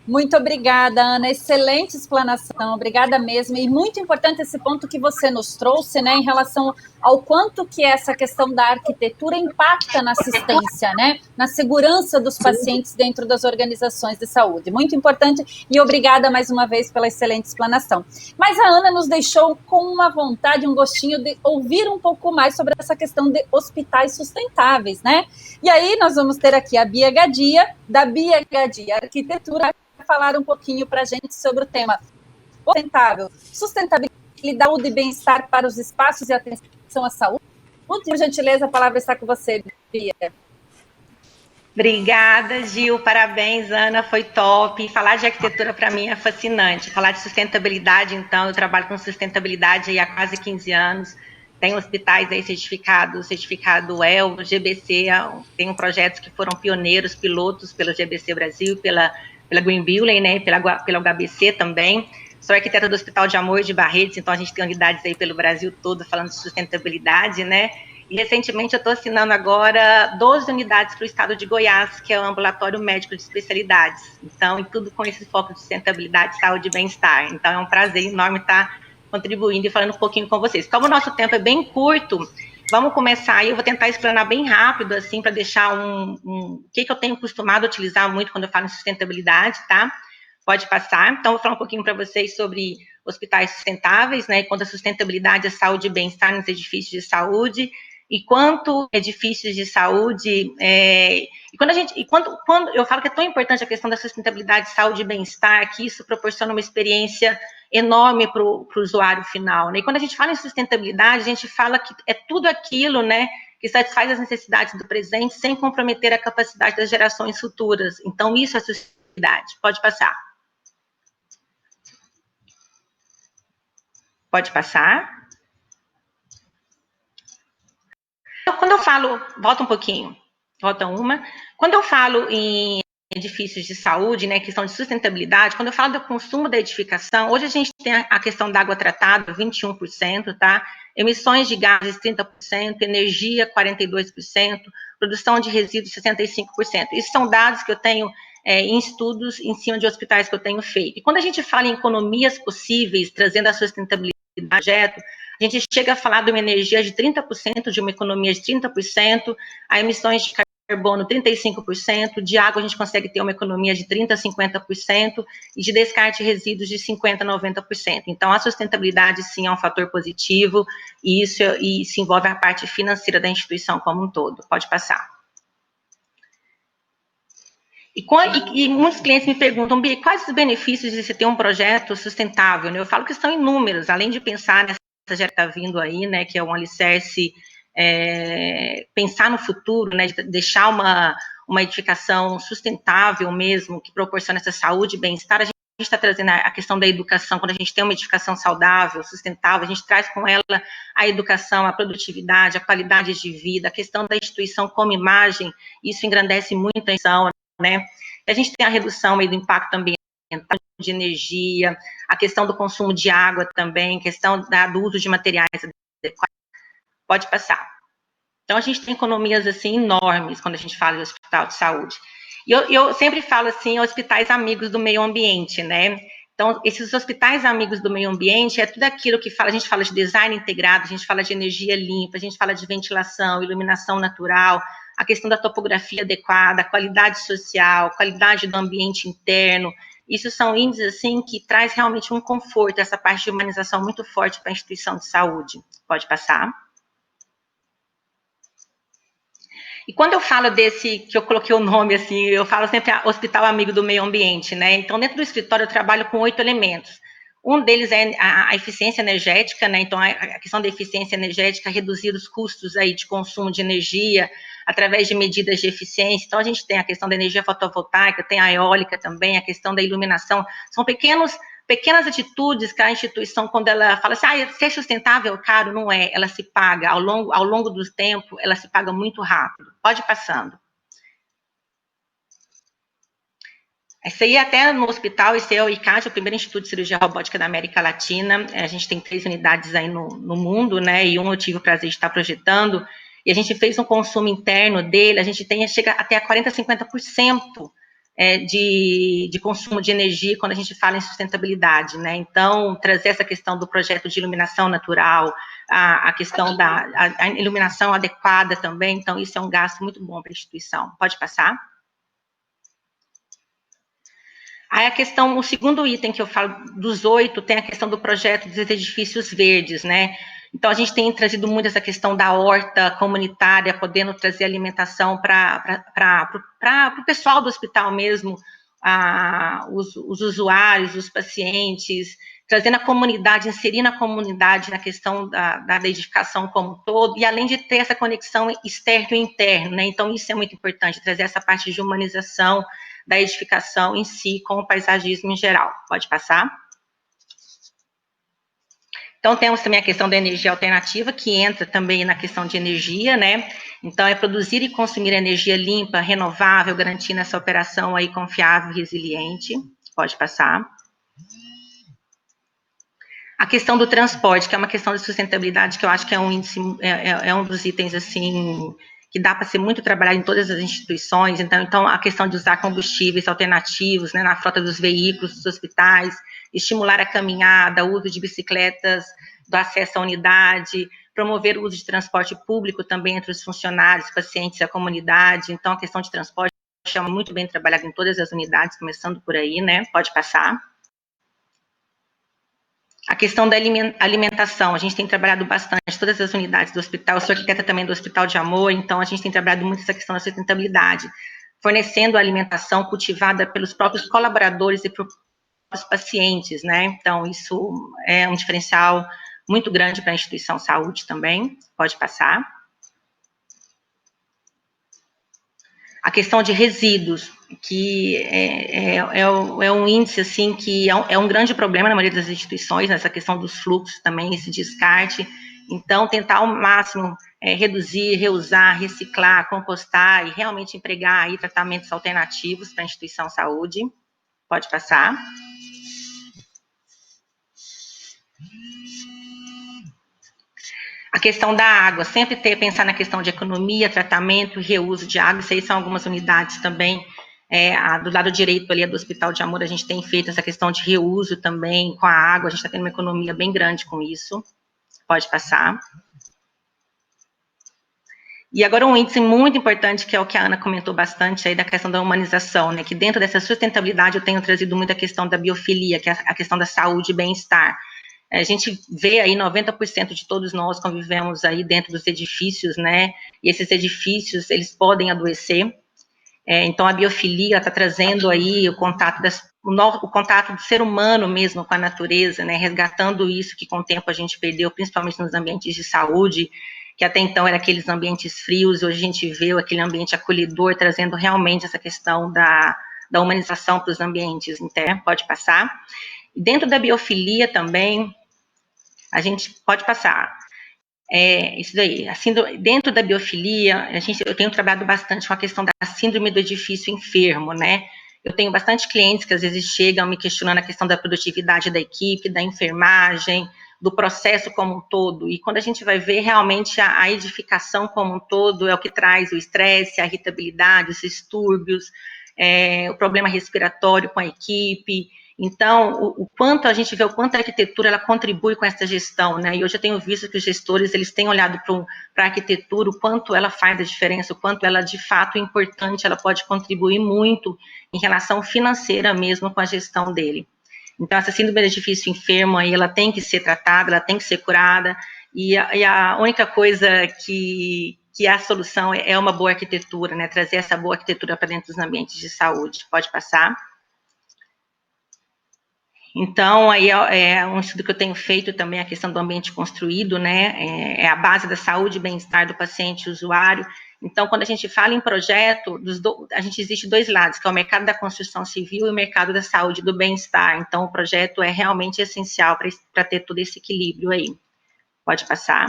Muito obrigada, Ana, excelente explanação, obrigada mesmo, e muito importante esse ponto que você nos trouxe, né, em relação ao quanto que essa questão da arquitetura impacta na assistência, né, na segurança dos pacientes dentro das organizações de saúde, muito importante, e obrigada mais uma vez pela excelente explanação. Mas a Ana nos deixou com uma vontade, um gostinho de ouvir um pouco mais sobre essa questão de hospitais sustentáveis, né, e aí nós vamos ter aqui a Bia Gadia, da Bia Gadia Arquitetura, falar um pouquinho para a gente sobre o tema sustentável, sustentabilidade e bem-estar para os espaços e atenção à saúde. Por gentileza, a palavra está com você, Bia. Obrigada, Gil, parabéns, Ana, foi top. Falar de arquitetura para mim é fascinante. Falar de sustentabilidade, então, eu trabalho com sustentabilidade aí há quase 15 anos. Tem hospitais aí certificado EL, GBC, tem projetos que foram pioneiros, pilotos pelo GBC Brasil, pela Green Building, né, pela HBC também. Sou arquiteta do Hospital de Amor de Barretos, então a gente tem unidades aí pelo Brasil todo falando de sustentabilidade, né, e recentemente eu estou assinando agora 12 unidades para o estado de Goiás, que é o ambulatório médico de especialidades, então, e tudo com esse foco de sustentabilidade, saúde e bem-estar. Então é um prazer enorme estar contribuindo e falando um pouquinho com vocês. Como o nosso tempo é bem curto, vamos começar aí, eu vou tentar explanar bem rápido, assim, para deixar o que eu tenho costumado utilizar muito quando eu falo em sustentabilidade, tá? Pode passar. Então, vou falar um pouquinho para vocês sobre hospitais sustentáveis, né, quanto a sustentabilidade, a saúde e bem-estar nos edifícios de saúde, e quanto edifícios de saúde, quando eu falo que é tão importante a questão da sustentabilidade, saúde e bem-estar, que isso proporciona uma experiência enorme para o usuário final, né? E quando a gente fala em sustentabilidade, a gente fala que é tudo aquilo, né, que satisfaz as necessidades do presente sem comprometer a capacidade das gerações futuras. Então, isso é sustentabilidade. Pode passar. Pode passar. Quando eu falo, volta um pouquinho, volta uma. Quando eu falo em edifícios de saúde, né, questão de sustentabilidade, quando eu falo do consumo da edificação, hoje a gente tem a questão da água tratada, 21%, tá? Emissões de gases, 30%, energia, 42%, produção de resíduos, 65%. Isso são dados que eu tenho em estudos em cima de hospitais que eu tenho feito. E quando a gente fala em economias possíveis, trazendo a sustentabilidade do projeto, a gente chega a falar de uma energia de 30%, de uma economia de 30%, a emissões de carbono 35%, de água a gente consegue ter uma economia de 30% a 50%, e de descarte de resíduos de 50% a 90%. Então, a sustentabilidade, sim, é um fator positivo, e isso envolve a parte financeira da instituição como um todo. Pode passar. E muitos clientes me perguntam, Bia, quais os benefícios de você ter um projeto sustentável? Eu falo que são inúmeros, além de pensar nessa já está vindo aí, né, que é um alicerce, pensar no futuro, né, de deixar uma edificação sustentável mesmo, que proporciona essa saúde e bem-estar, a gente está trazendo a questão da educação. Quando a gente tem uma edificação saudável, sustentável, a gente traz com ela a educação, a produtividade, a qualidade de vida, a questão da instituição como imagem, isso engrandece muito a instituição, né? A gente tem a redução aí do impacto ambiental, de energia, a questão do consumo de água também, questão do uso de materiais adequados. Pode passar. Então, a gente tem economias, assim, enormes quando a gente fala de hospital de saúde. E eu sempre falo, assim, hospitais amigos do meio ambiente, né? Então, esses hospitais amigos do meio ambiente é tudo aquilo que a gente fala de design integrado, a gente fala de energia limpa, a gente fala de ventilação, iluminação natural, a questão da topografia adequada, a qualidade social, qualidade do ambiente interno. Isso são índices, assim, que traz realmente um conforto, essa parte de humanização muito forte para a instituição de saúde. Pode passar. E quando eu falo desse, que eu coloquei o nome assim, eu falo sempre Hospital Amigo do Meio Ambiente, né? Então, dentro do escritório eu trabalho com 8 elementos. Um deles é a eficiência energética, né? Então, a questão da eficiência energética, reduzir os custos aí de consumo de energia através de medidas de eficiência. Então, a gente tem a questão da energia fotovoltaica, tem a eólica também, a questão da iluminação. São pequenas atitudes que a instituição, quando ela fala assim, ser sustentável é caro, não é, ela se paga, ao longo do tempo, ela se paga muito rápido. Pode ir passando. Isso aí até no hospital, esse é o ICAD, o primeiro Instituto de Cirurgia Robótica da América Latina. A gente tem 3 unidades aí no mundo, né, e eu tive o prazer de estar projetando, e a gente fez um consumo interno dele, a gente chega até a 40%, 50%, de consumo de energia quando a gente fala em sustentabilidade, né? Então, trazer essa questão do projeto de iluminação natural, a questão a iluminação adequada também, então isso é um gasto muito bom para a instituição. Pode passar? Aí a questão, o segundo item que eu falo dos 8, tem a questão do projeto dos edifícios verdes, né? Então, a gente tem trazido muito essa questão da horta comunitária, podendo trazer alimentação para o pessoal do hospital mesmo, os usuários, os pacientes, trazendo a comunidade, inserindo a comunidade na questão da edificação como um todo, e além de ter essa conexão externo e interno, né? Então, isso é muito importante, trazer essa parte de humanização da edificação em si, com o paisagismo em geral. Pode passar? Então, temos também a questão da energia alternativa, que entra também na questão de energia, né? Então, é produzir e consumir energia limpa, renovável, garantindo essa operação aí confiável e resiliente. Pode passar. A questão do transporte, que é uma questão de sustentabilidade, que eu acho que é um índice, é um dos itens, assim, que dá para ser muito trabalhado em todas as instituições. Então, a questão de usar combustíveis alternativos, né, na frota dos veículos, dos hospitais, estimular a caminhada, o uso de bicicletas, do acesso à unidade, promover o uso de transporte público também entre os funcionários, pacientes e a comunidade. Então, a questão de transporte é muito bem trabalhada em todas as unidades, começando por aí, né? Pode passar. A questão da alimentação, a gente tem trabalhado bastante, todas as unidades do hospital, eu sou arquiteta também do Hospital de Amor, então a gente tem trabalhado muito essa questão da sustentabilidade, fornecendo a alimentação cultivada pelos próprios colaboradores e pelos pacientes, né? Então, isso é um diferencial muito grande para a instituição de saúde também. Pode passar. A questão de resíduos, que é um índice, assim, que é um grande problema na maioria das instituições, nessa questão dos fluxos também, esse descarte. Então, tentar ao máximo reduzir, reusar, reciclar, compostar e realmente empregar aí tratamentos alternativos para a instituição de saúde. Pode passar. A questão da água, sempre pensar na questão de economia, tratamento e reuso de água, isso aí são algumas unidades também, do lado direito ali do Hospital de Amor, a gente tem feito essa questão de reuso também com a água, a gente está tendo uma economia bem grande com isso. Pode passar. E agora um índice muito importante, que é o que a Ana comentou bastante aí, da questão da humanização, né, que dentro dessa sustentabilidade eu tenho trazido muito a questão da biofilia, que é a questão da saúde e bem-estar. A gente vê aí 90% de todos nós convivemos aí dentro dos edifícios, né, e esses edifícios, eles podem adoecer, então a biofilia está trazendo aí o contato do ser humano mesmo com a natureza, né, resgatando isso que com o tempo a gente perdeu, principalmente nos ambientes de saúde, que até então era aqueles ambientes frios, hoje a gente vê aquele ambiente acolhedor, trazendo realmente essa questão da humanização para os ambientes, né? Pode passar. Dentro da biofilia também, a gente pode passar. Isso daí, dentro da biofilia, eu tenho trabalhado bastante com a questão da síndrome do edifício enfermo, né? Eu tenho bastante clientes que às vezes chegam me questionando a questão da produtividade da equipe, da enfermagem, do processo como um todo, e quando a gente vai ver realmente a edificação como um todo é o que traz o estresse, a irritabilidade, os distúrbios, o problema respiratório com a equipe. Então, o quanto a gente vê, o quanto a arquitetura ela contribui com essa gestão, né? E hoje eu tenho visto que os gestores eles têm olhado para a arquitetura, o quanto ela faz a diferença, o quanto ela de fato é importante, ela pode contribuir muito em relação financeira mesmo com a gestão dele. Então, essa síndrome do edifício enfermo aí, ela tem que ser tratada, ela tem que ser curada, e a única coisa que é a solução é uma boa arquitetura, né? Trazer essa boa arquitetura para dentro dos ambientes de saúde. Pode passar. Então, aí é um estudo que eu tenho feito também, a questão do ambiente construído, né, é a base da saúde e bem-estar do paciente e usuário. Então, quando a gente fala em projeto, a gente existe dois lados, que é o mercado da construção civil e o mercado da saúde e do bem-estar. Então, o projeto é realmente essencial para ter todo esse equilíbrio aí. Pode passar.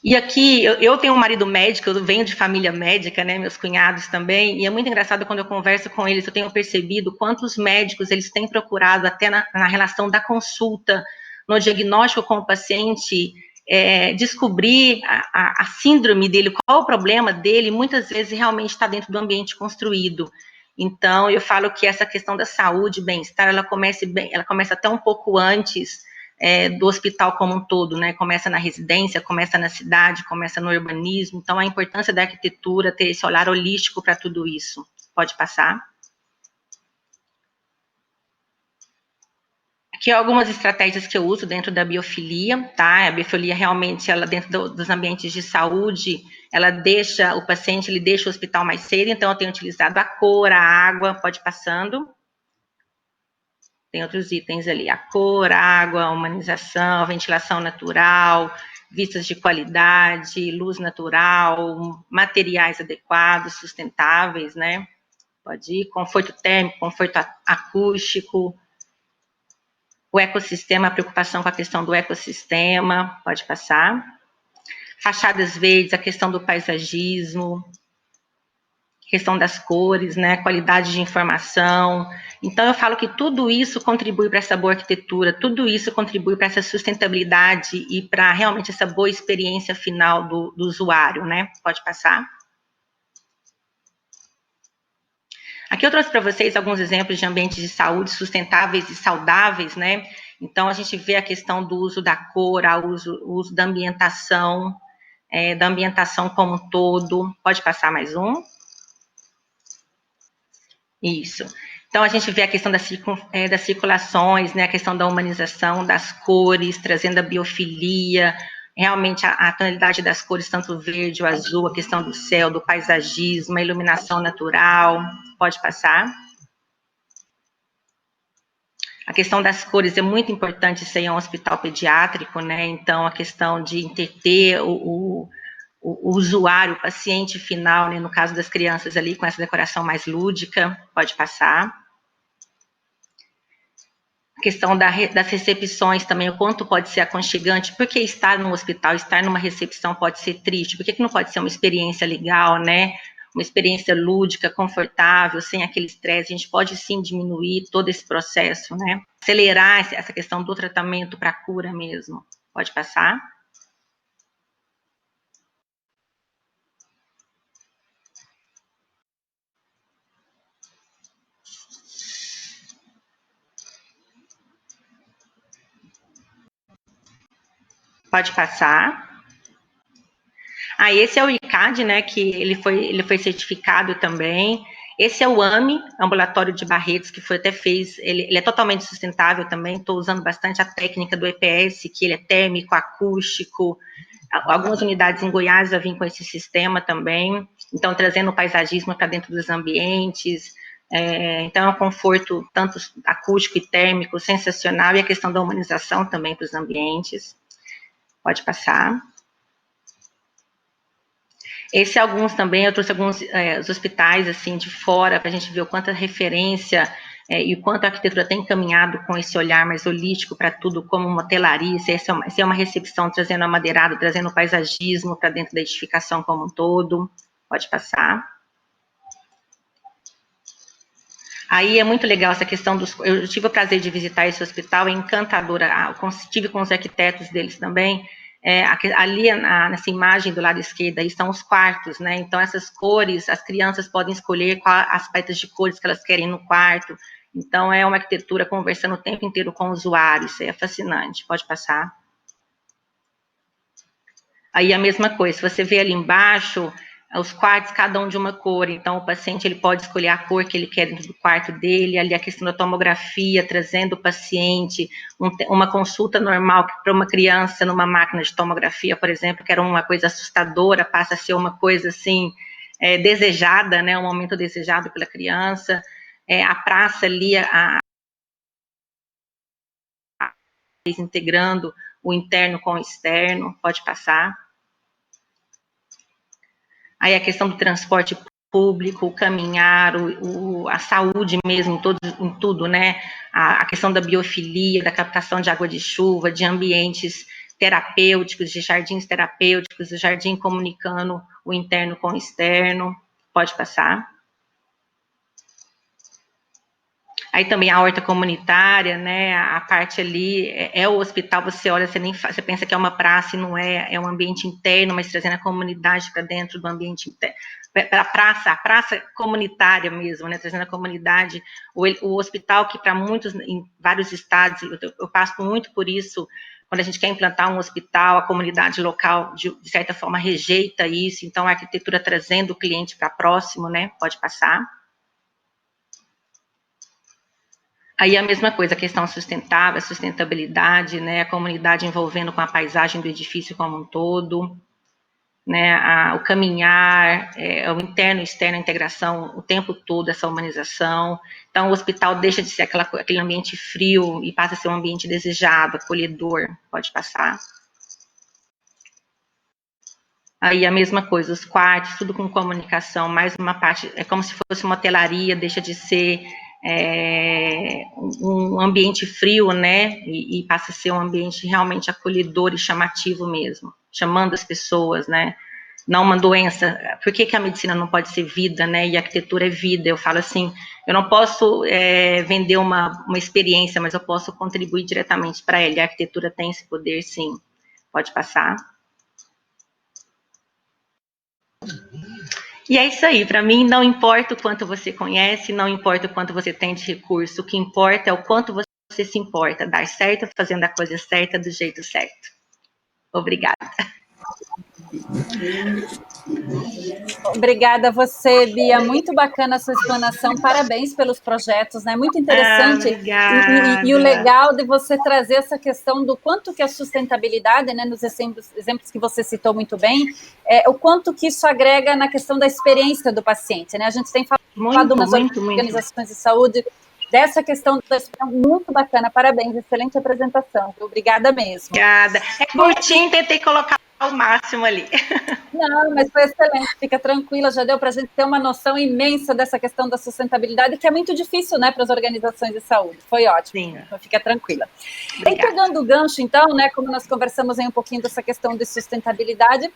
E aqui, eu tenho um marido médico, eu venho de família médica, né, meus cunhados também, e é muito engraçado quando eu converso com eles, eu tenho percebido quantos médicos eles têm procurado até na relação da consulta, no diagnóstico com o paciente, descobrir a síndrome dele, qual o problema dele, muitas vezes realmente está dentro do ambiente construído. Então, eu falo que essa questão da saúde, bem-estar, ela começa até um pouco antes do hospital como um todo, né? Começa na residência, começa na cidade, começa no urbanismo. Então, a importância da arquitetura, ter esse olhar holístico para tudo isso. Pode passar. Aqui algumas estratégias que eu uso dentro da biofilia, tá? A biofilia realmente, ela dentro dos ambientes de saúde, ela deixa o paciente, ele deixa o hospital mais cedo, então eu tenho utilizado a cor, a água, pode passando. Tem outros itens ali, a cor, a água, a humanização, a ventilação natural, vistas de qualidade, luz natural, materiais adequados, sustentáveis, né? Pode ir, conforto térmico, conforto acústico, o ecossistema, a preocupação com a questão do ecossistema, pode passar. Fachadas verdes, a questão do paisagismo, questão das cores, né, qualidade de informação. Então, eu falo que tudo isso contribui para essa boa arquitetura, tudo isso contribui para essa sustentabilidade e para realmente essa boa experiência final do usuário, né? Pode passar. Aqui eu trouxe para vocês alguns exemplos de ambientes de saúde sustentáveis e saudáveis, né? Então, a gente vê a questão do uso da cor, o uso da ambientação como um todo. Pode passar mais um. Isso. Então, a gente vê a questão das circulações, né, a questão da humanização, das cores, trazendo a biofilia, realmente a tonalidade das cores, tanto o verde, o azul, a questão do céu, do paisagismo, a iluminação natural. Pode passar. A questão das cores é muito importante, isso aí é um hospital pediátrico, né, então a questão de entreter o usuário, o paciente final, né, no caso das crianças ali, com essa decoração mais lúdica, pode passar. A questão das recepções também, o quanto pode ser aconchegante, porque estar no hospital, estar numa recepção pode ser triste, por que não pode ser uma experiência legal, né, uma experiência lúdica, confortável, sem aquele estresse, a gente pode sim diminuir todo esse processo, né, acelerar essa questão do tratamento para a cura mesmo, pode passar. Pode passar. Esse é o ICAD, né, que ele foi certificado também. Esse é o AME, Ambulatório de Barretos, que foi até ele é totalmente sustentável também, estou usando bastante a técnica do EPS, que ele é térmico, acústico, algumas unidades em Goiás já vêm com esse sistema também, então trazendo o paisagismo para dentro dos ambientes, então é um conforto tanto acústico e térmico sensacional, e a questão da humanização também para os ambientes. Pode passar. Esse alguns também, eu trouxe alguns os hospitais assim de fora, para a gente ver o quanto a referência e o quanto a arquitetura tem caminhado com esse olhar mais holístico para tudo, como uma hotelaria, se é uma recepção trazendo a madeirada, trazendo o paisagismo para dentro da edificação como um todo. Pode passar. Aí é muito legal essa questão dos... Eu tive o prazer de visitar esse hospital, é encantadora, tive com os arquitetos deles também. Ali nessa imagem do lado esquerdo aí estão os quartos, né? Então essas cores, as crianças podem escolher as paletas de cores que elas querem no quarto. Então é uma arquitetura conversando o tempo inteiro com o usuário, isso aí é fascinante. Pode passar. Aí a mesma coisa, se você vê ali embaixo, os quartos, cada um de uma cor, então o paciente ele pode escolher a cor que ele quer dentro do quarto dele, ali a questão da tomografia, trazendo o paciente, uma consulta normal para uma criança numa máquina de tomografia, por exemplo, que era uma coisa assustadora, passa a ser uma coisa assim, desejada, né, um momento desejado pela criança, a praça ali, integrando o interno com o externo, pode passar. Aí a questão do transporte público, o caminhar, a saúde mesmo, em tudo, né? A questão da biofilia, da captação de água de chuva, de ambientes terapêuticos, de jardins terapêuticos, o jardim comunicando o interno com o externo. Pode passar. Aí também a horta comunitária, né, a parte ali é o hospital, você olha, você pensa que é uma praça e não é um ambiente interno, mas trazendo a comunidade para dentro do ambiente interno, a praça comunitária mesmo, né, trazendo a comunidade, o hospital que para muitos, em vários estados, eu passo muito por isso, quando a gente quer implantar um hospital, a comunidade local, de certa forma, rejeita isso, então a arquitetura trazendo o cliente para próximo, né, pode passar. Aí a mesma coisa, a questão sustentável, a sustentabilidade, né, a comunidade envolvendo com a paisagem do edifício como um todo, né, o caminhar, o interno e externo, a integração o tempo todo, essa humanização. Então o hospital deixa de ser aquele ambiente frio e passa a ser um ambiente desejado, acolhedor, pode passar. Aí a mesma coisa, os quartos, tudo com comunicação, mais uma parte, é como se fosse uma hotelaria, deixa de ser um ambiente frio, né, e passa a ser um ambiente realmente acolhedor e chamativo mesmo, chamando as pessoas, né, não uma doença. Por que a medicina não pode ser vida, né, e a arquitetura é vida? Eu falo assim, eu não posso vender uma experiência, mas eu posso contribuir diretamente para ela, e a arquitetura tem esse poder, sim. Pode passar. E é isso aí, para mim não importa o quanto você conhece, não importa o quanto você tem de recurso, o que importa é o quanto você se importa, dar certo, fazendo a coisa certa, do jeito certo. Obrigada. Obrigada a você, Bia, muito bacana a sua explanação, parabéns pelos projetos, né, muito interessante, e o legal de você trazer essa questão do quanto que a sustentabilidade, né, nos exemplos que você citou muito bem, o quanto que isso agrega na questão da experiência do paciente, né, a gente tem falado nas organizações de saúde dessa questão da experiência, muito bacana, parabéns, excelente apresentação, obrigada mesmo. Obrigada, curtinho, tentei colocar ao máximo ali. Não, mas foi excelente, fica tranquila, já deu para a gente ter uma noção imensa dessa questão da sustentabilidade, que é muito difícil, né, para as organizações de saúde, foi ótimo, sim. Então fica tranquila. Obrigada. E pegando o gancho, então, né, como nós conversamos aí um pouquinho dessa questão de sustentabilidade,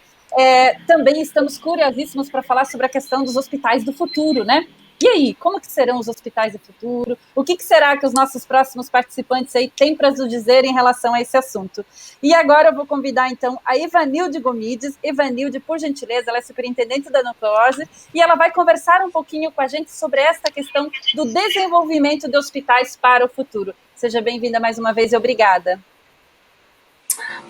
também estamos curiosíssimos para falar sobre a questão dos hospitais do futuro, né? E aí, como que serão os hospitais do futuro? O que será que os nossos próximos participantes aí têm para nos dizer em relação a esse assunto? E agora eu vou convidar, então, a Ivanilde Gomides. Ivanilde, por gentileza, ela é superintendente da Nucleose, e ela vai conversar um pouquinho com a gente sobre essa questão do desenvolvimento de hospitais para o futuro. Seja bem-vinda mais uma vez e obrigada.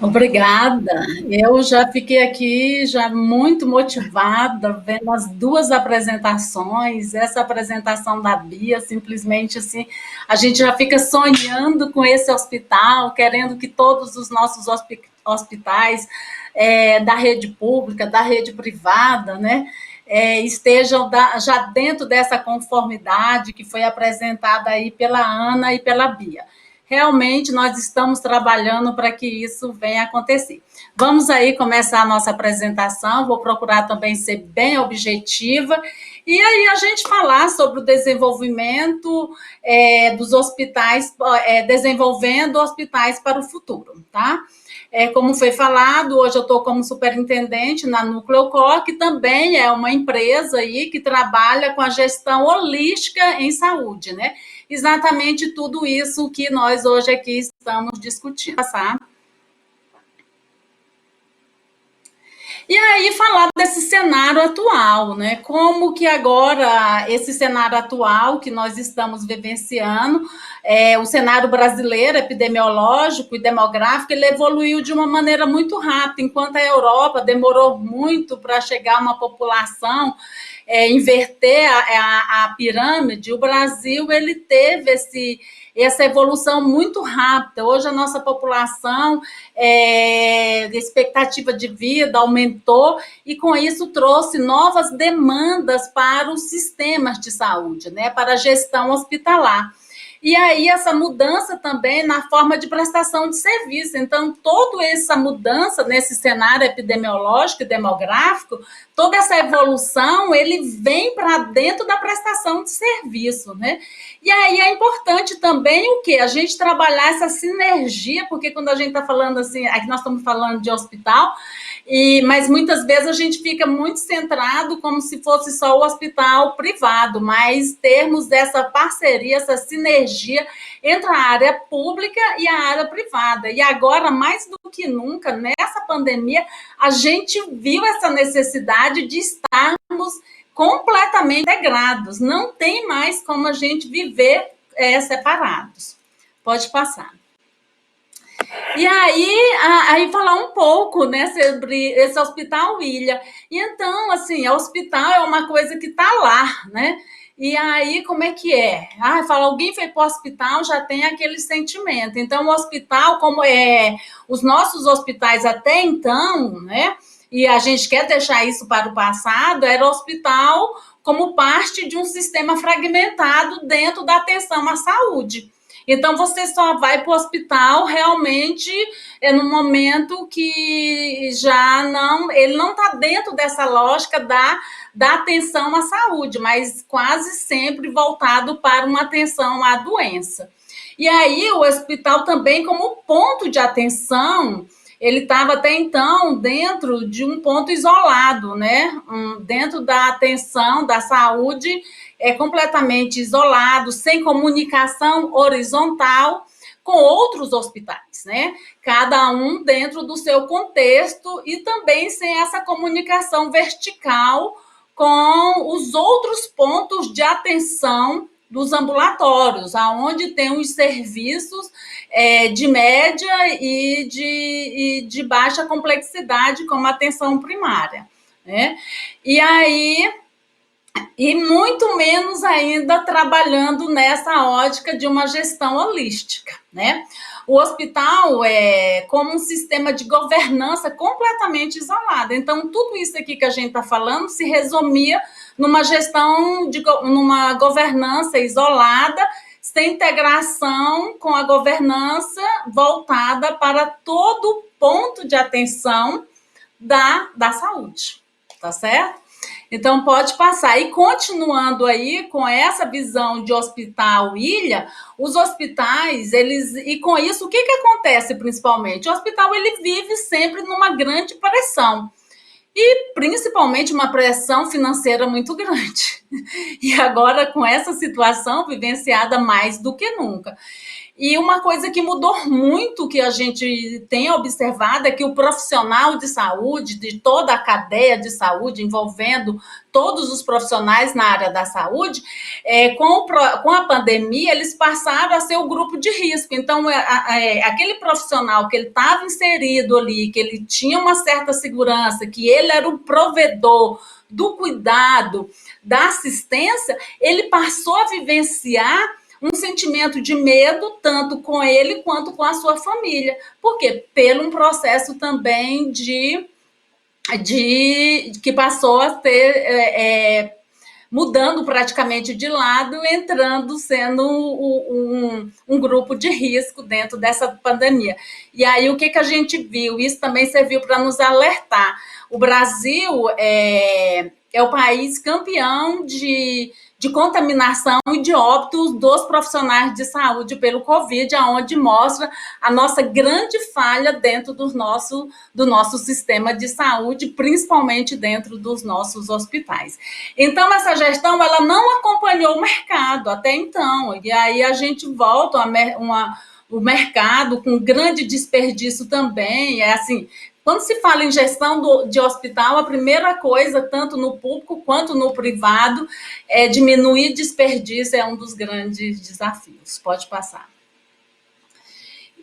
Obrigada. Eu já fiquei aqui já muito motivada vendo as duas apresentações, essa apresentação da Bia, simplesmente assim, a gente já fica sonhando com esse hospital, querendo que todos os nossos hospitais da rede pública, da rede privada, né, estejam já dentro dessa conformidade que foi apresentada aí pela Ana e pela Bia. realmente nós estamos trabalhando para que isso venha a acontecer. Vamos aí começar a nossa apresentação, vou procurar também ser bem objetiva, e aí a gente falar sobre o desenvolvimento dos hospitais, desenvolvendo hospitais para o futuro, tá? Como foi falado, hoje eu estou como superintendente na Nucleocor, que também é uma empresa aí que trabalha com a gestão holística em saúde, né? Exatamente tudo isso que nós hoje aqui estamos discutindo, tá? E aí falar desse cenário atual, né? Como que agora esse cenário atual que nós estamos vivenciando, o cenário brasileiro, epidemiológico e demográfico, ele evoluiu de uma maneira muito rápida, enquanto a Europa demorou muito para chegar a uma população, inverter a pirâmide, o Brasil ele teve essa evolução muito rápida. Hoje a nossa população, a expectativa de vida aumentou e com isso trouxe novas demandas para os sistemas de saúde, né, para a gestão hospitalar. E aí essa mudança também na forma de prestação de serviço. Então, toda essa mudança nesse cenário epidemiológico e demográfico, toda essa evolução, ele vem para dentro da prestação de serviço, né? E aí é importante também o quê? A gente trabalhar essa sinergia, porque quando a gente está falando assim, aqui nós estamos falando de hospital, mas muitas vezes a gente fica muito centrado como se fosse só o hospital privado, mas termos essa parceria, essa sinergia entre a área pública e a área privada. E agora, mais do que nunca, nessa pandemia, a gente viu essa necessidade de estarmos completamente integrados. Não tem mais como a gente viver separados. Pode passar. E aí falar um pouco, né, sobre esse Hospital Ilha. E então, assim, o hospital é uma coisa que está lá, né? E aí, como é que é? Fala, alguém foi para o hospital, já tem aquele sentimento. Então, o hospital, como os nossos hospitais até então, né? E a gente quer deixar isso para o passado, era o hospital como parte de um sistema fragmentado dentro da atenção à saúde. Então, você só vai para o hospital realmente no momento que ele não está dentro dessa lógica da atenção à saúde, mas quase sempre voltado para uma atenção à doença. E aí, o hospital também como ponto de atenção, ele estava até então dentro de um ponto isolado, né? Dentro da atenção da saúde, completamente isolado, sem comunicação horizontal com outros hospitais, né? Cada um dentro do seu contexto e também sem essa comunicação vertical com os outros pontos de atenção dos ambulatórios, aonde tem os serviços de média e de baixa complexidade, como a atenção primária, né? E muito menos ainda trabalhando nessa ótica de uma gestão holística, né? O hospital é como um sistema de governança completamente isolado. Então, tudo isso aqui que a gente está falando se resumia numa gestão, numa governança isolada, sem integração com a governança voltada para todo ponto de atenção da saúde, tá certo? Então, pode passar. E continuando aí com essa visão de Hospital Ilha, os hospitais, e com isso, o que acontece principalmente? O hospital, ele vive sempre numa grande pressão. E, principalmente, uma pressão financeira muito grande. E agora, com essa situação vivenciada mais do que nunca. E uma coisa que mudou muito, que a gente tem observado, é que o profissional de saúde, de toda a cadeia de saúde, envolvendo todos os profissionais na área da saúde, com a pandemia, eles passaram a ser o grupo de risco. Então, aquele profissional que ele estava inserido ali, que ele tinha uma certa segurança, que ele era o provedor do cuidado, da assistência, ele passou a vivenciar um sentimento de medo, tanto com ele quanto com a sua família. Por quê? Pelo um processo também que passou a ter mudando praticamente de lado, entrando, sendo um grupo de risco dentro dessa pandemia. E aí, o que a gente viu? Isso também serviu para nos alertar. O Brasil é o país campeão de contaminação e de óbitos dos profissionais de saúde pelo Covid, aonde mostra a nossa grande falha dentro do nosso sistema de saúde, principalmente dentro dos nossos hospitais. Então, essa gestão, ela não acompanhou o mercado até então, e aí a gente volta o mercado com grande desperdício também, assim, quando se fala em gestão de hospital, a primeira coisa, tanto no público quanto no privado, é diminuir desperdício, é um dos grandes desafios. Pode passar.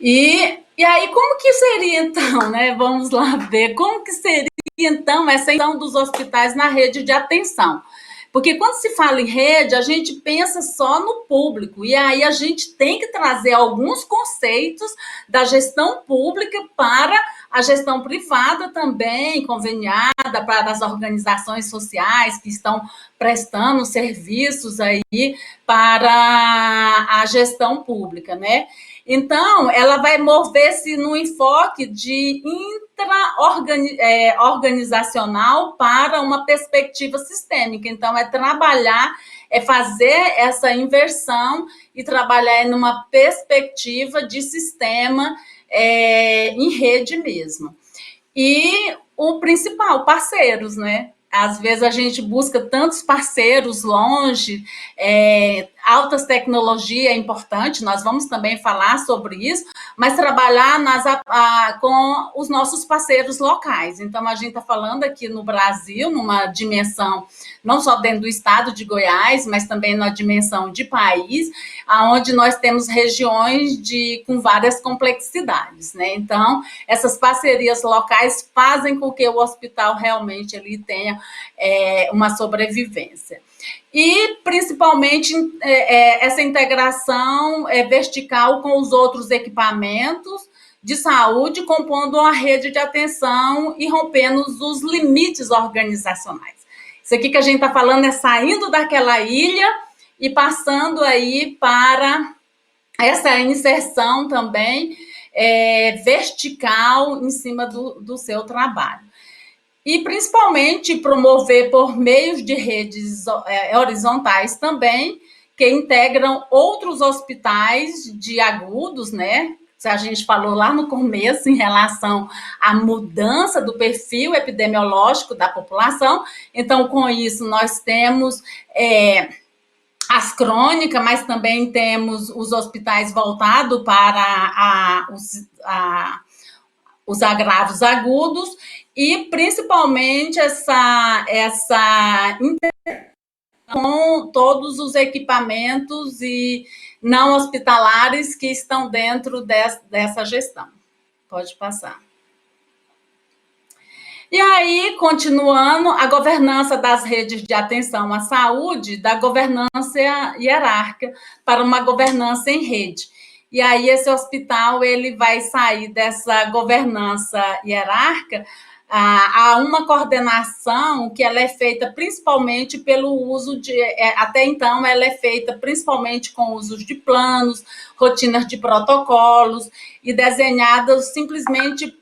E aí, como que seria, então, né? Vamos lá ver, como que seria, então, essa inclusão dos hospitais na rede de atenção? Porque quando se fala em rede, a gente pensa só no público, e aí a gente tem que trazer alguns conceitos da gestão pública para a gestão privada também, conveniada para as organizações sociais que estão prestando serviços aí para a gestão pública, né? Então, ela vai mover-se no enfoque de intra-organizacional para uma perspectiva sistêmica. Então, é trabalhar, é fazer essa inversão e trabalhar numa perspectiva de sistema em rede mesmo. E o principal, parceiros, né? Às vezes a gente busca tantos parceiros longe, altas tecnologias é importante, nós vamos também falar sobre isso, mas trabalhar com os nossos parceiros locais. Então, a gente está falando aqui no Brasil, numa dimensão, não só dentro do estado de Goiás, mas também na dimensão de país, onde nós temos regiões com várias complexidades, né? Então, essas parcerias locais fazem com que o hospital realmente ele tenha uma sobrevivência. E, principalmente, essa integração vertical com os outros equipamentos de saúde, compondo uma rede de atenção e rompendo os limites organizacionais. Isso aqui que a gente está falando é saindo daquela ilha e passando aí para essa inserção também vertical em cima do seu trabalho. E, principalmente, promover por meios de redes horizontais também, que integram outros hospitais de agudos, né? A gente falou lá no começo em relação à mudança do perfil epidemiológico da população. Então, com isso, nós temos as crônicas, mas também temos os hospitais voltados para os agravos agudos, e principalmente essa com todos os equipamentos e não hospitalares que estão dentro dessa gestão. Pode passar. E aí, continuando, a governança das redes de atenção à saúde, da governança hierárquica para uma governança em rede. E aí, esse hospital ele vai sair dessa governança hierárquica a uma coordenação que ela é feita principalmente pelo uso até então, ela é feita principalmente com usos de planos, rotinas de protocolos e desenhadas simplesmente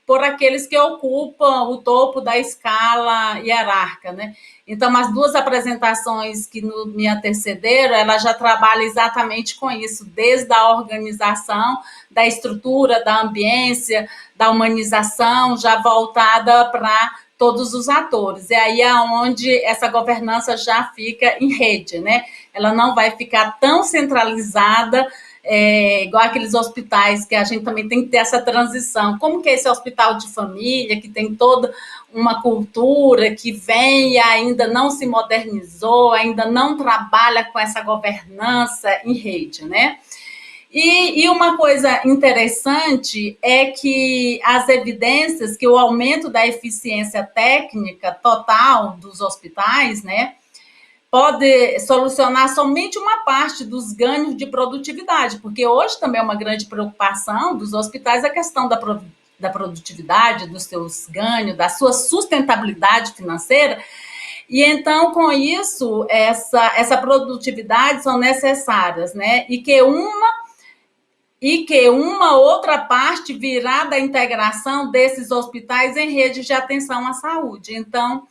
por aqueles que ocupam o topo da escala hierárquica, né? Então, as duas apresentações que me antecederam, ela já trabalha exatamente com isso, desde a organização, da estrutura, da ambiência, da humanização, já voltada para todos os atores. É aí onde essa governança já fica em rede, né? Ela não vai ficar tão centralizada, igual aqueles hospitais que a gente também tem que ter essa transição. Como que é esse hospital de família, que tem toda uma cultura, que vem e ainda não se modernizou, ainda não trabalha com essa governança em rede, né? E uma coisa interessante é que as evidências que o aumento da eficiência técnica total dos hospitais, né, pode solucionar somente uma parte dos ganhos de produtividade, porque hoje também é uma grande preocupação dos hospitais a questão da produtividade, dos seus ganhos, da sua sustentabilidade financeira, E então, com isso, essa produtividade são necessárias, né? E que uma outra parte virá da integração desses hospitais em redes de atenção à saúde. Então,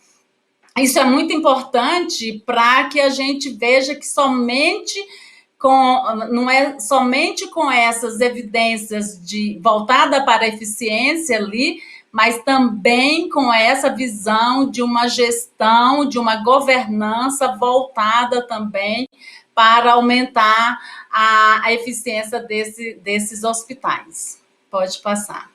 isso é muito importante para que a gente veja que não é somente com essas evidências voltada para a eficiência ali, mas também com essa visão de uma gestão, de uma governança voltada também para aumentar a eficiência desses hospitais. Pode passar.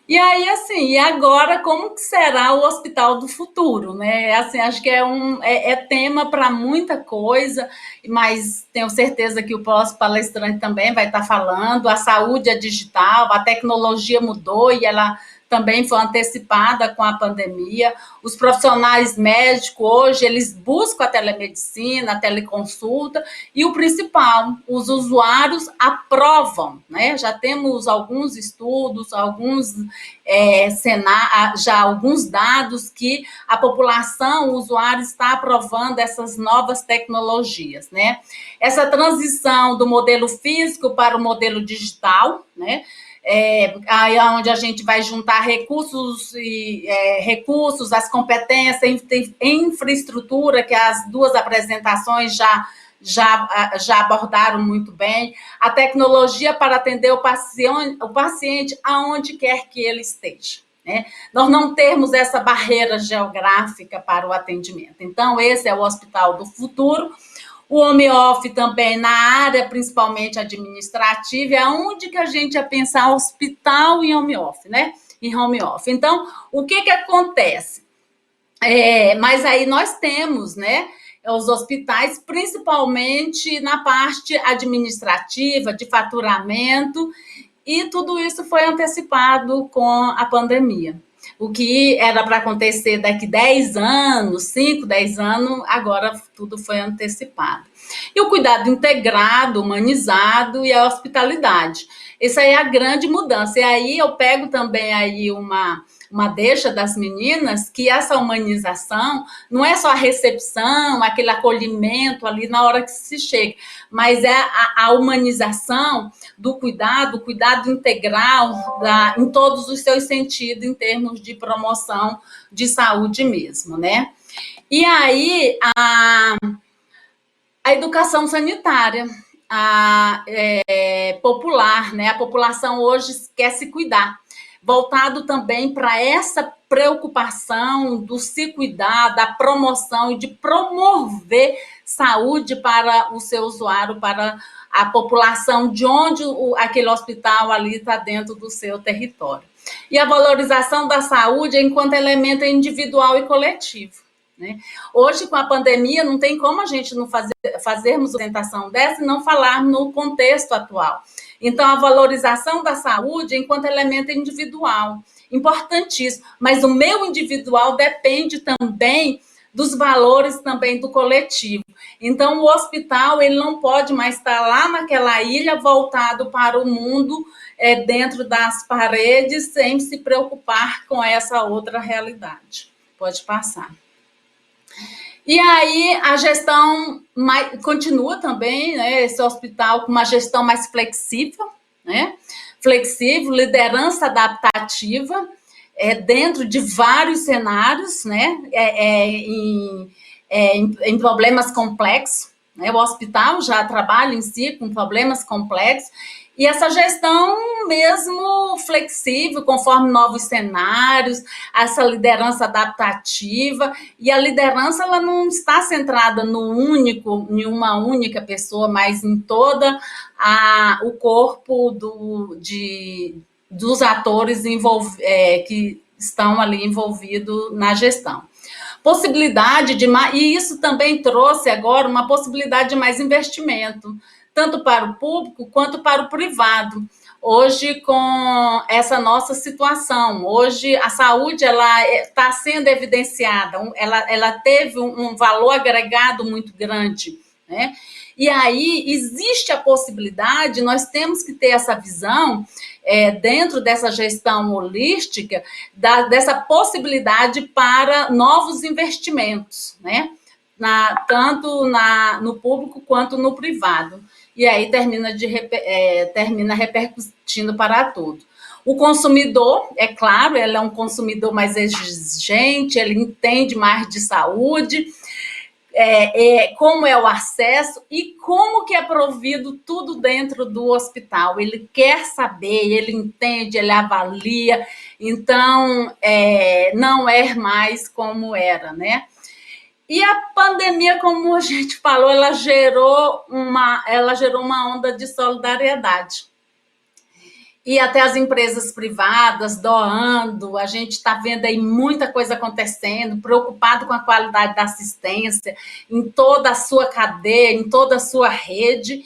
E aí, assim, e agora como que será o hospital do futuro, né? Assim, acho que é tema para muita coisa, mas tenho certeza que o próximo palestrante também vai estar falando. A saúde é digital, a tecnologia mudou e ela também foi antecipada com a pandemia. Os profissionais médicos hoje, eles buscam a telemedicina, a teleconsulta, e o principal, os usuários aprovam, né? Já temos alguns estudos, alguns dados que a população, o usuário está aprovando essas novas tecnologias, né? Essa transição do modelo físico para o modelo digital, né? Aí onde a gente vai juntar recursos, as competências, infraestrutura, que as duas apresentações já abordaram muito bem, a tecnologia para atender o paciente aonde quer que ele esteja, né? Nós não temos essa barreira geográfica para o atendimento. Então, esse é o Hospital do Futuro. O home office também, na área principalmente administrativa, é onde que a gente ia pensar hospital e home office, né? Em home office. Então, o que acontece? Mas aí nós temos, né, os hospitais, principalmente na parte administrativa, de faturamento, e tudo isso foi antecipado com a pandemia. O que era para acontecer daqui 10 anos, 5, 10 anos, agora tudo foi antecipado. E o cuidado integrado, humanizado e a hospitalidade. Essa é a grande mudança. E aí eu pego também aí uma deixa das meninas, que essa humanização não é só a recepção, aquele acolhimento ali na hora que se chega, mas é a humanização do cuidado, o cuidado integral em todos os seus sentidos, em termos de promoção de saúde mesmo, né? E aí, a educação sanitária popular, né? A população hoje quer se cuidar, voltado também para essa preocupação do se cuidar, da promoção e de promover saúde para o seu usuário, para a população de onde aquele hospital ali está dentro do seu território. E a valorização da saúde enquanto elemento individual e coletivo, né? Hoje, com a pandemia, não tem como a gente não fazermos uma apresentação dessa e não falar no contexto atual. Então, a valorização da saúde enquanto elemento individual, importantíssimo. Mas o meu individual depende também dos valores também do coletivo. Então, o hospital ele não pode mais estar lá naquela ilha voltado para o mundo, dentro das paredes, sem se preocupar com essa outra realidade. Pode passar. E aí a gestão continua também, né, esse hospital com uma gestão mais flexível, né? Flexível, liderança adaptativa, dentro de vários cenários, né? Em problemas complexos, né? O hospital já trabalha em si com problemas complexos, e essa gestão mesmo flexível, conforme novos cenários, essa liderança adaptativa, e a liderança ela não está centrada em uma única pessoa, mas em toda o corpo dos atores que estão ali envolvidos na gestão. Possibilidade e isso também trouxe agora uma possibilidade de mais investimento, tanto para o público quanto para o privado. Hoje, com essa nossa situação, hoje a saúde ela está sendo evidenciada, ela teve um valor agregado muito grande, né? E aí existe a possibilidade, nós temos que ter essa visão, dentro dessa gestão holística, dessa possibilidade para novos investimentos, né? Tanto no público quanto no privado. E aí termina repercutindo para tudo. O consumidor, é claro, ele é um consumidor mais exigente, ele entende mais de saúde, como é o acesso e como que é provido tudo dentro do hospital. Ele quer saber, ele entende, ele avalia, então não é mais como era, né? E a pandemia, como a gente falou, ela gerou uma onda de solidariedade. E até as empresas privadas doando, a gente está vendo aí muita coisa acontecendo, preocupado com a qualidade da assistência em toda a sua cadeia, em toda a sua rede,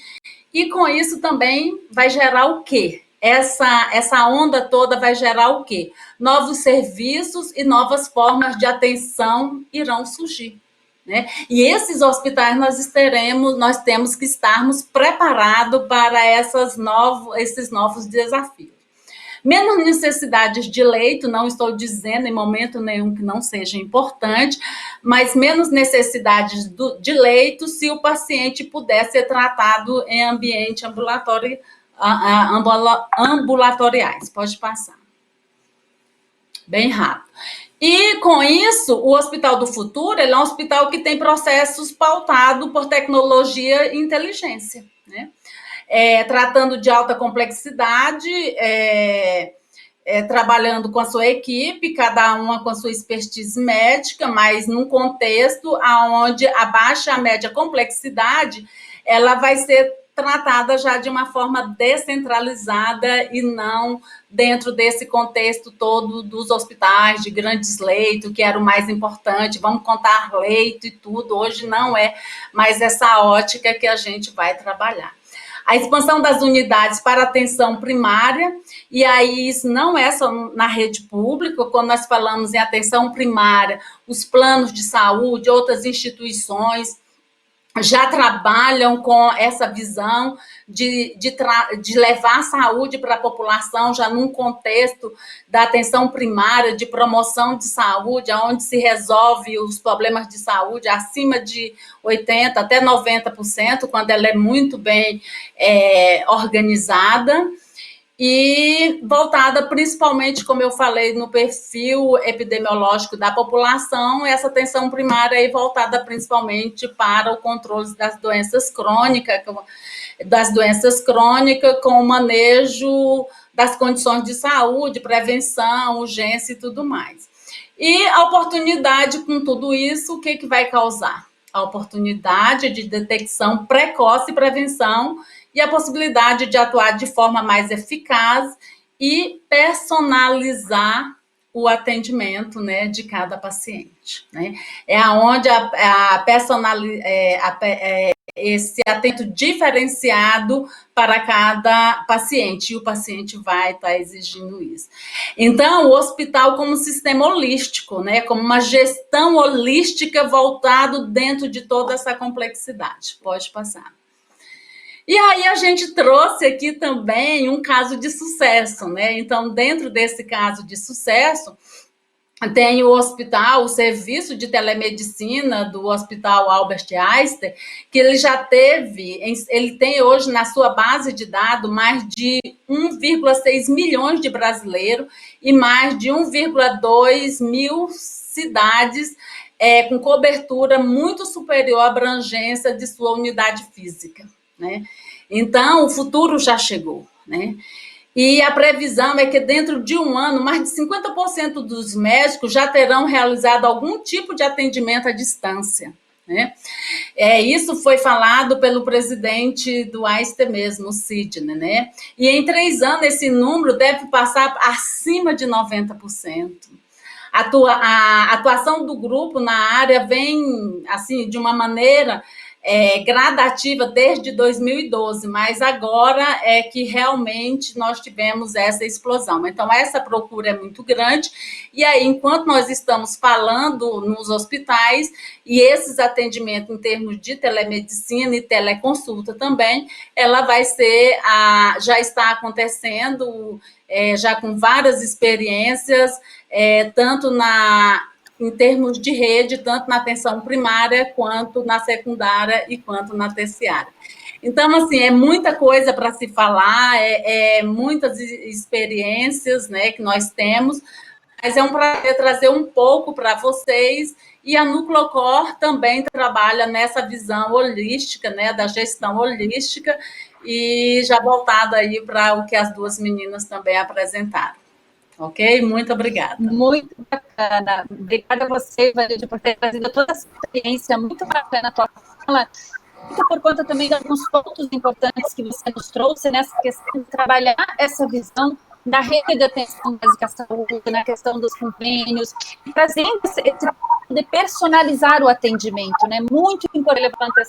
e com isso também vai gerar o quê? Essa onda toda vai gerar o quê? Novos serviços e novas formas de atenção irão surgir. Né? E esses hospitais nós temos que estarmos preparados para esses novos desafios. Menos necessidades de leito, não estou dizendo em momento nenhum que não seja importante, mas menos necessidades de leito se o paciente puder ser tratado em ambiente ambulatoriais. Pode passar. Bem rápido. E, com isso, o Hospital do Futuro ele é um hospital que tem processos pautados por tecnologia e inteligência, né? Tratando de alta complexidade, trabalhando com a sua equipe, cada uma com a sua expertise médica, mas num contexto onde a baixa e a média complexidade ela vai ser tratada já de uma forma descentralizada e não dentro desse contexto todo dos hospitais, de grandes leitos, que era o mais importante, vamos contar leito e tudo, hoje não é mais essa ótica que a gente vai trabalhar. A expansão das unidades para atenção primária, e aí isso não é só na rede pública, quando nós falamos em atenção primária, os planos de saúde, outras instituições, já trabalham com essa visão de levar a saúde para a população, já num contexto da atenção primária, de promoção de saúde, onde se resolve os problemas de saúde acima de 80% até 90%, quando ela é muito bem organizada. E voltada principalmente, como eu falei, no perfil epidemiológico da população, essa atenção primária aí voltada principalmente para o controle das doenças crônicas, com o manejo das condições de saúde, prevenção, urgência e tudo mais. E a oportunidade com tudo isso, o que vai causar? A oportunidade de detecção precoce e prevenção e a possibilidade de atuar de forma mais eficaz e personalizar o atendimento, né, de cada paciente, né? Aonde esse atento diferenciado para cada paciente, e o paciente vai estar exigindo isso. Então, o hospital como sistema holístico, né, como uma gestão holística voltado dentro de toda essa complexidade. Pode passar. E aí a gente trouxe aqui também um caso de sucesso, né? Então, dentro desse caso de sucesso, tem o hospital, o serviço de telemedicina do Hospital Albert Einstein, que ele tem hoje na sua base de dados mais de 1,6 milhões de brasileiros e mais de 1,2 mil cidades com cobertura muito superior à abrangência de sua unidade física, né? Então, o futuro já chegou, né? E a previsão é que dentro de um ano, mais de 50% dos médicos já terão realizado algum tipo de atendimento à distância, né? Isso foi falado pelo presidente do Einstein mesmo, o Sidney, né? E em 3 anos esse número deve passar acima de 90%. A atuação do grupo na área vem assim de uma maneira gradativa desde 2012, mas agora é que realmente nós tivemos essa explosão. Então, essa procura é muito grande, e aí, enquanto nós estamos falando nos hospitais, e esses atendimentos em termos de telemedicina e teleconsulta também, ela vai ser, já está acontecendo, já com várias experiências, tanto em termos de rede, tanto na atenção primária, quanto na secundária e quanto na terciária. Então, assim, é muita coisa para se falar, muitas experiências, né, que nós temos, mas é um prazer trazer um pouco para vocês, e a Nucleocor também trabalha nessa visão holística, né, da gestão holística, e já voltado aí para o que as duas meninas também apresentaram. Ok? Muito obrigada. Muito bacana. Obrigada a você, Valéria, por ter trazido toda essa experiência muito bacana a tua fala, muito por conta também de alguns pontos importantes que você nos trouxe nessa questão de trabalhar essa visão da rede de atenção básica à saúde, na questão dos convênios, trazendo esse de personalizar o atendimento, né? Muito relevante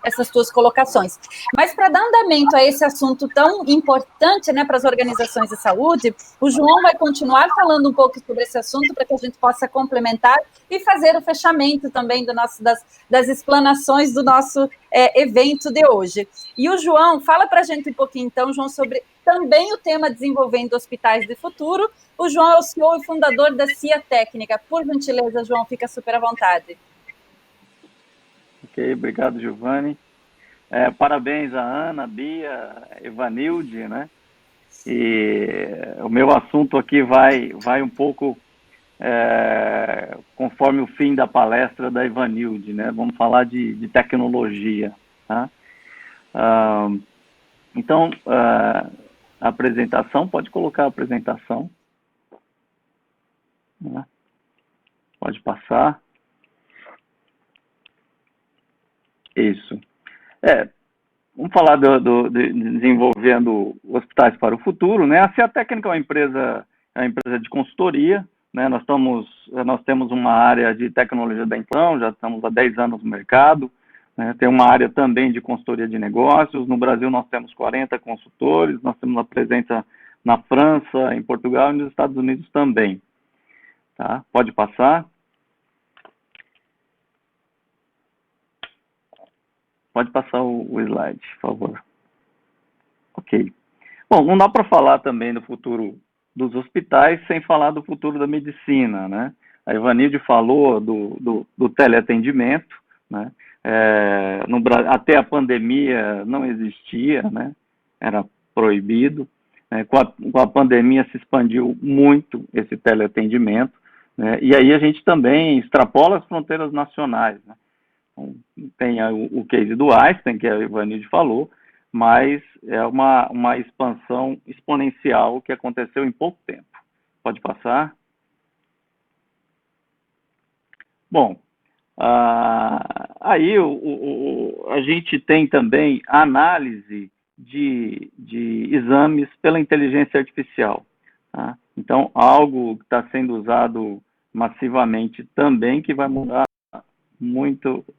essas tuas colocações. Mas para dar andamento a esse assunto tão importante, né, para as organizações de saúde, o João vai continuar falando um pouco sobre esse assunto para que a gente possa complementar e fazer o fechamento também das explanações do nosso evento de hoje. E o João, fala para a gente um pouquinho, então, João, sobre também o tema Desenvolvendo Hospitais de Futuro. O João é o CEO e fundador da CIA Técnica. Por gentileza, João, fica super à vontade. Ok, obrigado, Giovanni. Parabéns a Ana, Bia, Evanilde, né? E o meu assunto aqui vai um pouco conforme o fim da palestra da Evanilde, né? Vamos falar de tecnologia, tá? Então, a apresentação, pode colocar a apresentação. Pode passar. Isso. Vamos falar de desenvolvendo hospitais para o futuro, né? A CIA Técnica é uma empresa de consultoria, né? Nós temos uma área de tecnologia da informação, já estamos há 10 anos no mercado, né? Tem uma área também de consultoria de negócios. No Brasil nós temos 40 consultores, nós temos uma presença na França, em Portugal e nos Estados Unidos também. Tá? Pode passar. Pode passar o slide, por favor. Ok. Bom, não dá para falar também do futuro dos hospitais sem falar do futuro da medicina, né? A Evanilde falou do teleatendimento, né? Até a pandemia não existia, né? Era proibido. Com a pandemia se expandiu muito esse teleatendimento, né? E aí a gente também extrapola as fronteiras nacionais, né? Então, tem o case do Einstein, que a Evanilde falou, mas é uma expansão exponencial que aconteceu em pouco tempo. Pode passar. Bom, aí a gente tem também a análise de exames pela inteligência artificial. Tá? Então, algo que está sendo usado massivamente também, que vai mudar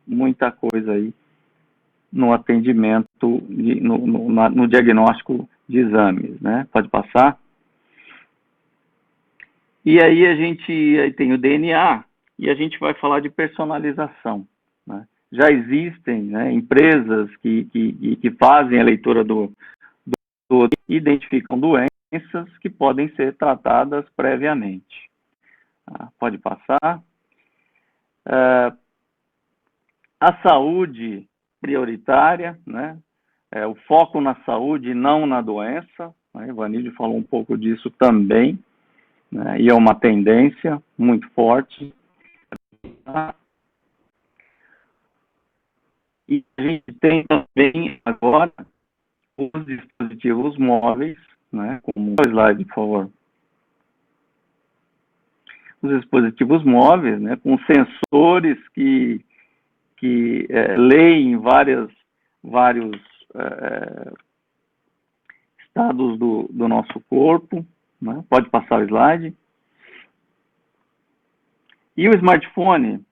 muita coisa aí no atendimento, no diagnóstico de exames, né? Pode passar. E aí aí tem o DNA, e a gente vai falar de personalização, né? Já existem, né, empresas que fazem a leitura identificam doenças que podem ser tratadas previamente. Pode passar. A saúde prioritária, né? O foco na saúde e não na doença, né? Evanilde falou um pouco disso também, né? E é uma tendência muito forte. E a gente tem também agora os dispositivos móveis, né? Como o slide, por favor. Os dispositivos móveis, né? Com sensores que leem vários estados do nosso corpo, né? Pode passar o slide. E o smartphone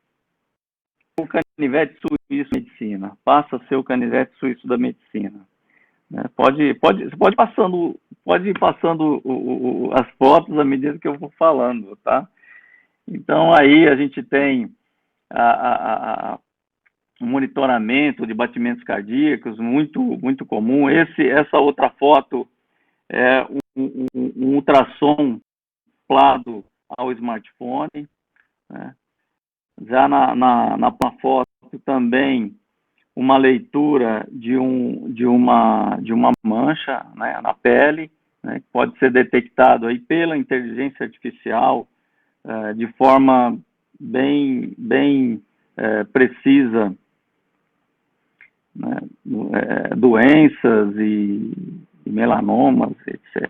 o canivete suíço da medicina. Passa a ser o canivete suíço da medicina. Né? Pode ir passando as fotos à medida que eu vou falando, tá? Então, aí a gente tem um monitoramento de batimentos cardíacos muito comum. Essa outra foto é um ultrassom acoplado ao smartphone, né? Já na foto também uma leitura de uma mancha, né, na pele, né, que pode ser detectado aí pela inteligência artificial de forma bem precisa, né, doenças e melanomas, etc.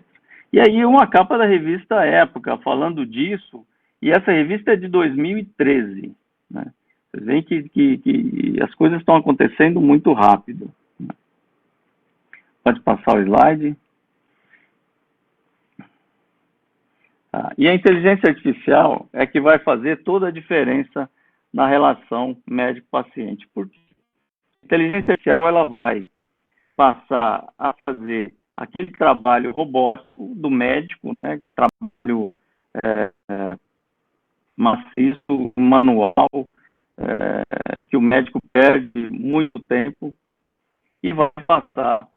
E aí uma capa da revista Época falando disso, e essa revista é de 2013, né? Vocês veem que as coisas estão acontecendo muito rápido. Pode passar o slide. E a inteligência artificial é que vai fazer toda a diferença na relação médico-paciente. Porque a inteligência artificial ela vai passar a fazer aquele trabalho robótico do médico, né, trabalho maciço, manual, que o médico perde muito tempo, e vai passar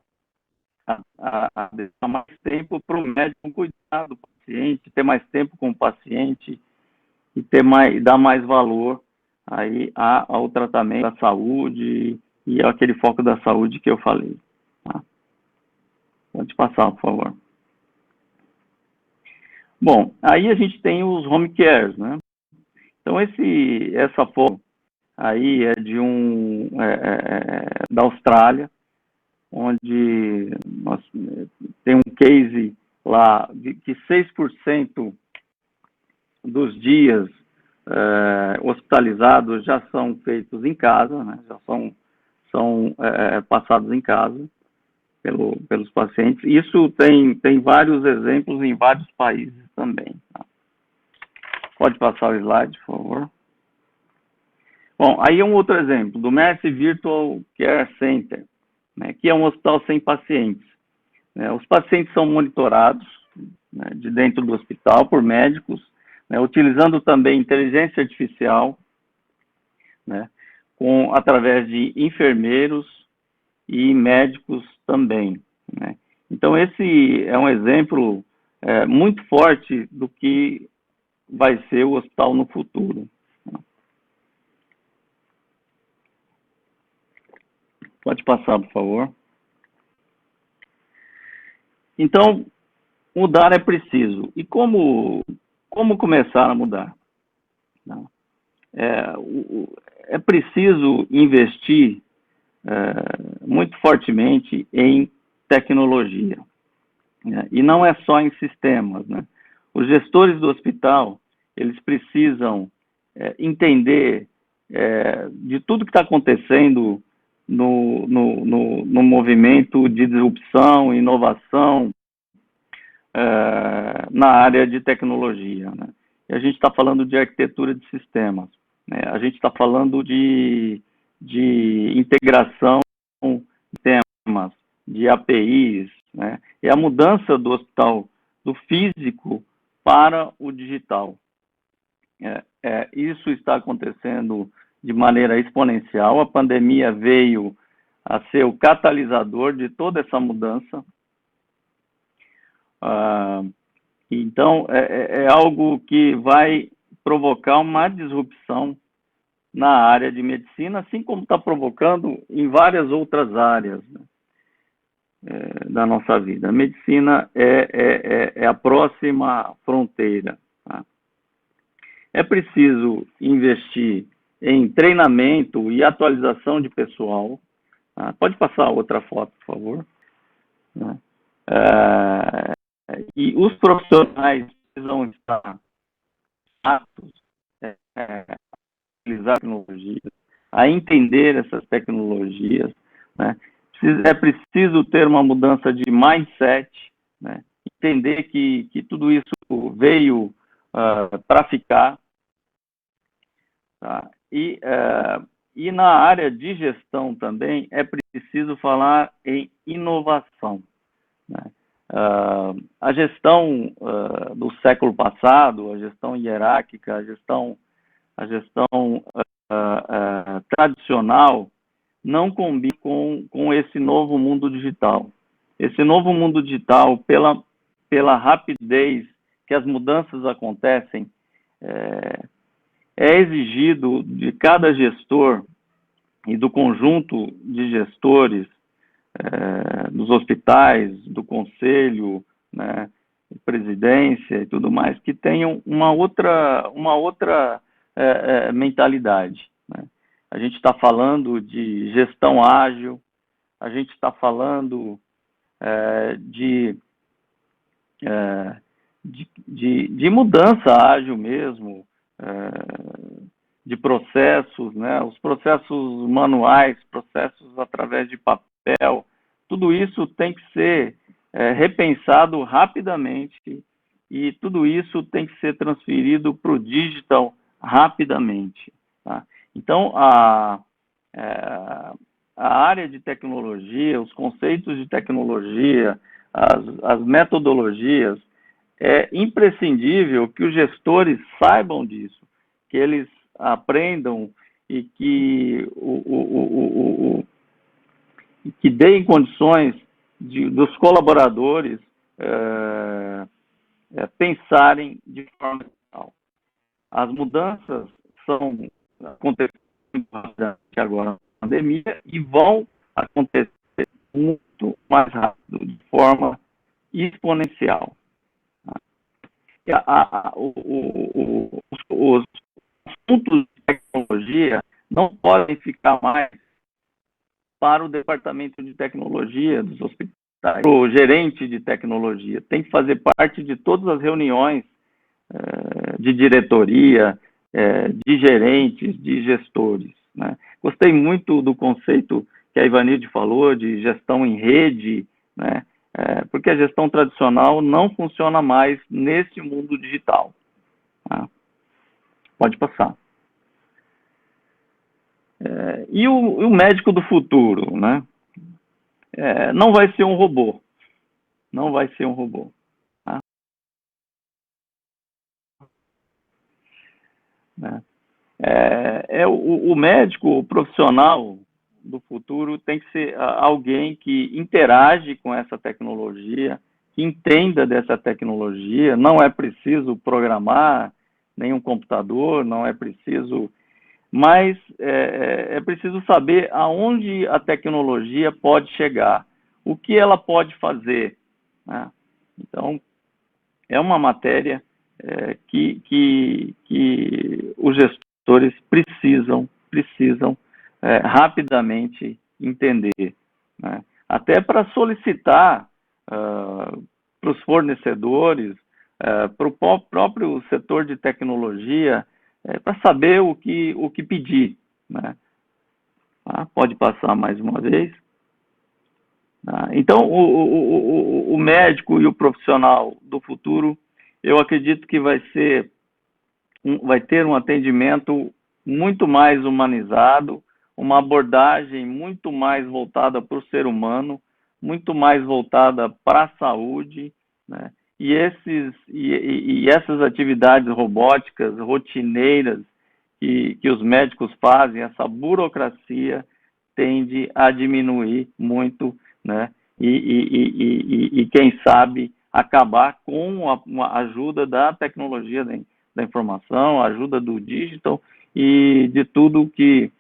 a dar mais tempo para o médico cuidar do paciente, ter mais tempo com o paciente e dar mais valor aí ao tratamento da saúde e aquele foco da saúde que eu falei. Tá? Pode passar, por favor. Bom, aí a gente tem os home cares, né? Então, essa foto aí é de da Austrália, onde tem um case lá de que 6% dos dias hospitalizados já são feitos em casa, né? Já são passados em casa pelos pacientes. Isso tem vários exemplos em vários países também. Tá? Pode passar o slide, por favor. Bom, aí é um outro exemplo, do Mercy Virtual Care Center, né, que é um hospital sem pacientes. Né? Os pacientes são monitorados, né, de dentro do hospital por médicos, né, utilizando também inteligência artificial, né, através de enfermeiros e médicos também. Né? Então, esse é um exemplo muito forte do que vai ser o hospital no futuro. Pode passar, por favor. Então, mudar é preciso. E como começar a mudar? É preciso investir muito fortemente em tecnologia. Né? E não é só em sistemas. Né? Os gestores do hospital, eles precisam entender de tudo que está acontecendo no movimento de disrupção, inovação na área de tecnologia. Né? E a gente está falando de arquitetura de sistemas, né? A gente está falando de integração de temas, de APIs, né? E a mudança do hospital do físico para o digital. Isso está acontecendo de maneira exponencial. A pandemia veio a ser o catalisador de toda essa mudança. Então, é algo que vai provocar uma disrupção na área de medicina, assim como está provocando em várias outras áreas, né, da nossa vida. A medicina é a próxima fronteira. Tá? É preciso investir em treinamento e atualização de pessoal. Tá? Pode passar a outra foto, por favor. Né? E os profissionais precisam estar aptos a utilizar tecnologias, a entender essas tecnologias. Né? É preciso ter uma mudança de mindset, né? Entender que tudo isso veio para ficar. Tá? E E na área de gestão também é preciso falar em inovação, né? A gestão do século passado, a gestão hierárquica, a gestão tradicional, não combina com esse novo mundo digital. Esse novo mundo digital, pela rapidez que as mudanças acontecem, é exigido de cada gestor e do conjunto de gestores dos hospitais, do conselho, né, presidência e tudo mais, que tenham uma outra mentalidade, né? A gente está falando de gestão ágil, a gente está falando de mudança ágil mesmo, de processos, né? Os processos manuais, processos através de papel, tudo isso tem que ser repensado rapidamente e tudo isso tem que ser transferido para o digital rapidamente, tá? Então, a área de tecnologia, os conceitos de tecnologia, as metodologias, é imprescindível que os gestores saibam disso, que eles aprendam e que que deem condições dos colaboradores pensarem de forma geral. As mudanças são acontecendo agora na pandemia e vão acontecer muito mais rápido, de forma exponencial. Os assuntos de tecnologia não podem ficar mais para o departamento de tecnologia dos hospitais, o gerente de tecnologia. Tem que fazer parte de todas as reuniões de diretoria, de gerentes, de gestores, né? Gostei muito do conceito que a Ivanilde falou de gestão em rede, né? Porque a gestão tradicional não funciona mais nesse mundo digital, tá? Pode passar. E o médico do futuro, né? Não vai ser um robô. Não vai ser um robô. Tá? O médico, o profissional do futuro tem que ser alguém que interage com essa tecnologia, que entenda dessa tecnologia. Não é preciso programar nenhum computador, não é preciso, mas é preciso saber aonde a tecnologia pode chegar, o que ela pode fazer, né? Então, é uma matéria que os gestores precisam rapidamente entender, né? Até para solicitar para os fornecedores, para o próprio setor de tecnologia, para saber o que pedir, né? Pode passar mais uma vez. Então, o médico e o profissional do futuro, eu acredito que vai ter um atendimento muito mais humanizado, uma abordagem muito mais voltada para o ser humano, muito mais voltada para a saúde, né? E essas atividades robóticas, rotineiras, que os médicos fazem, essa burocracia tende a diminuir muito, né? E quem sabe, acabar com a ajuda da tecnologia da informação, a ajuda do digital e de tudo que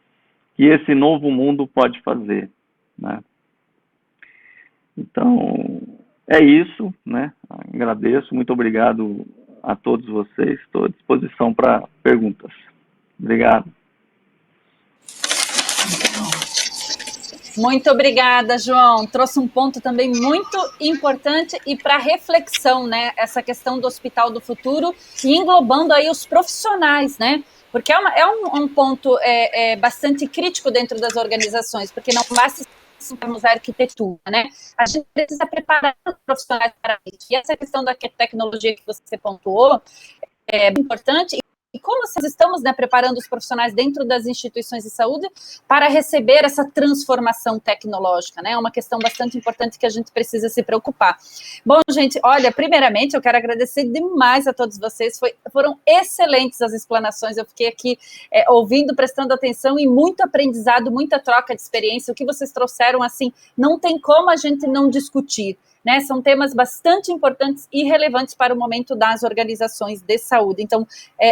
esse novo mundo pode fazer, né? Então, é isso, né? Agradeço, muito obrigado a todos vocês, estou à disposição para perguntas. Obrigado. Muito obrigada, João. Trouxe um ponto também muito importante e para reflexão, né? Essa questão do Hospital do Futuro e englobando aí os profissionais, né? Porque é um ponto bastante crítico dentro das organizações, porque não basta termos a arquitetura, né? A gente precisa preparar os profissionais para isso. E essa questão da tecnologia que você pontuou é importante e como nós estamos, né, preparando os profissionais dentro das instituições de saúde para receber essa transformação tecnológica, né? É uma questão bastante importante que a gente precisa se preocupar. Bom, gente, olha, primeiramente eu quero agradecer demais a todos vocês, foram excelentes as explanações, eu fiquei aqui ouvindo, prestando atenção e muito aprendizado, muita troca de experiência, o que vocês trouxeram, assim, não tem como a gente não discutir, né? São temas bastante importantes e relevantes para o momento das organizações de saúde. Então,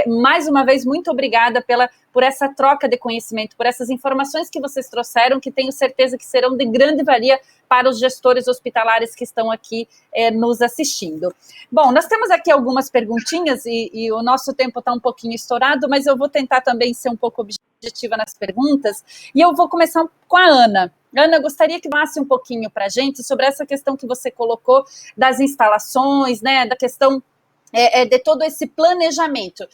mais uma vez, muito obrigada por essa troca de conhecimento, por essas informações que vocês trouxeram, que tenho certeza que serão de grande valia para os gestores hospitalares que estão aqui nos assistindo. Bom, nós temos aqui algumas perguntinhas e o nosso tempo está um pouquinho estourado, mas eu vou tentar também ser um pouco objetiva nas perguntas, e eu vou começar com a Ana. Ana, eu gostaria que falasse um pouquinho para a gente sobre essa questão que você colocou das instalações, né, da questão de todo esse planejamento.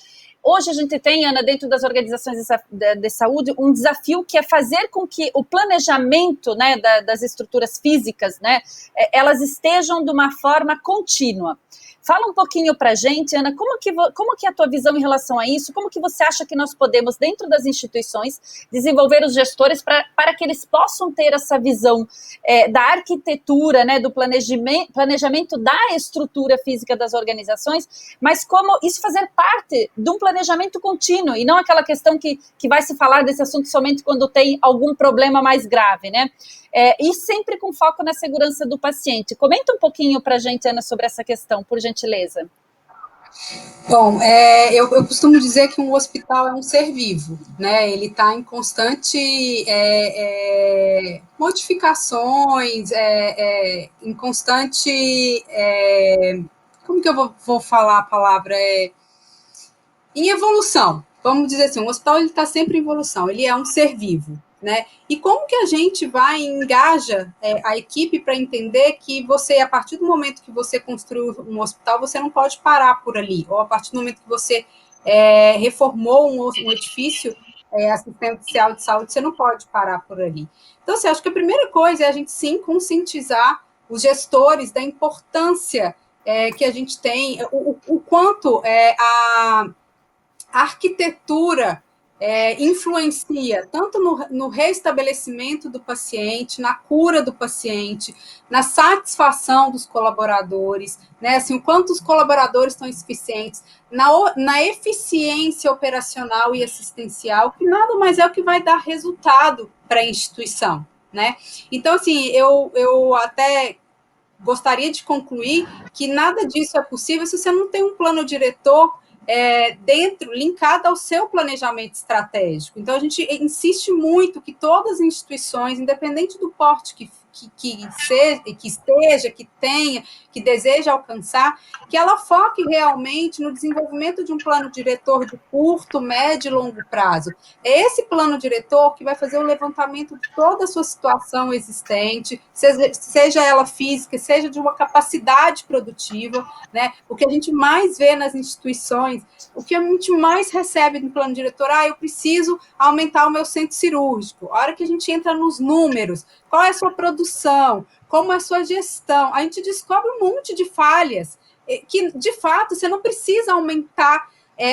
Hoje a gente tem, Ana, dentro das organizações de saúde, um desafio que é fazer com que o planejamento, né, das estruturas físicas, né, elas estejam de uma forma contínua. Fala um pouquinho para a gente, Ana, como que é a tua visão em relação a isso? Como que você acha que nós podemos, dentro das instituições, desenvolver os gestores para que eles possam ter essa visão da arquitetura, né, do planejamento da estrutura física das organizações, mas como isso fazer parte de um planejamento contínuo e não aquela questão que vai se falar desse assunto somente quando tem algum problema mais grave, né? E sempre com foco na segurança do paciente. Comenta um pouquinho para a gente, Ana, sobre essa questão, por gentileza. Bom, eu costumo dizer que um hospital é um ser vivo, né? Ele está em constante modificações, em constante, como que eu vou falar a palavra? Em evolução. Vamos dizer assim, um hospital está sempre em evolução, ele é um ser vivo, né? E como que a gente vai e engaja a equipe para entender que você, a partir do momento que você construiu um hospital, você não pode parar por ali, ou a partir do momento que você reformou um edifício assistencial de saúde, você não pode parar por ali. Então, assim, acho que a primeira coisa é a gente, sim, conscientizar os gestores da importância que a gente tem, o quanto a arquitetura influencia tanto no restabelecimento do paciente, na cura do paciente, na satisfação dos colaboradores, né? Assim, o quanto os colaboradores estão eficientes, na eficiência operacional e assistencial, que nada mais é o que vai dar resultado para a instituição, né? Então, assim, eu até gostaria de concluir que nada disso é possível se você não tem um plano diretor linkado ao seu planejamento estratégico. Então, a gente insiste muito que todas as instituições, independente do porte que esteja, que tenha, que deseja alcançar, que ela foque realmente no desenvolvimento de um plano diretor de curto, médio e longo prazo. É esse plano diretor que vai fazer o levantamento de toda a sua situação existente, seja ela física, seja de uma capacidade produtiva, né? O que a gente mais vê nas instituições, o que a gente mais recebe no plano diretor, eu preciso aumentar o meu centro cirúrgico. A hora que a gente entra nos números, qual é a sua produção, como é a sua gestão, a gente descobre um monte de falhas, que, de fato, você não precisa aumentar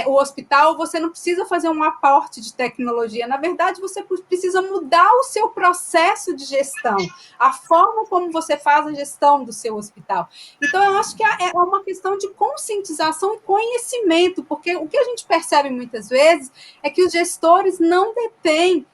o hospital, você não precisa fazer um aporte de tecnologia, na verdade, você precisa mudar o seu processo de gestão, a forma como você faz a gestão do seu hospital. Então, eu acho que é uma questão de conscientização e conhecimento, porque o que a gente percebe muitas vezes é que os gestores não detêm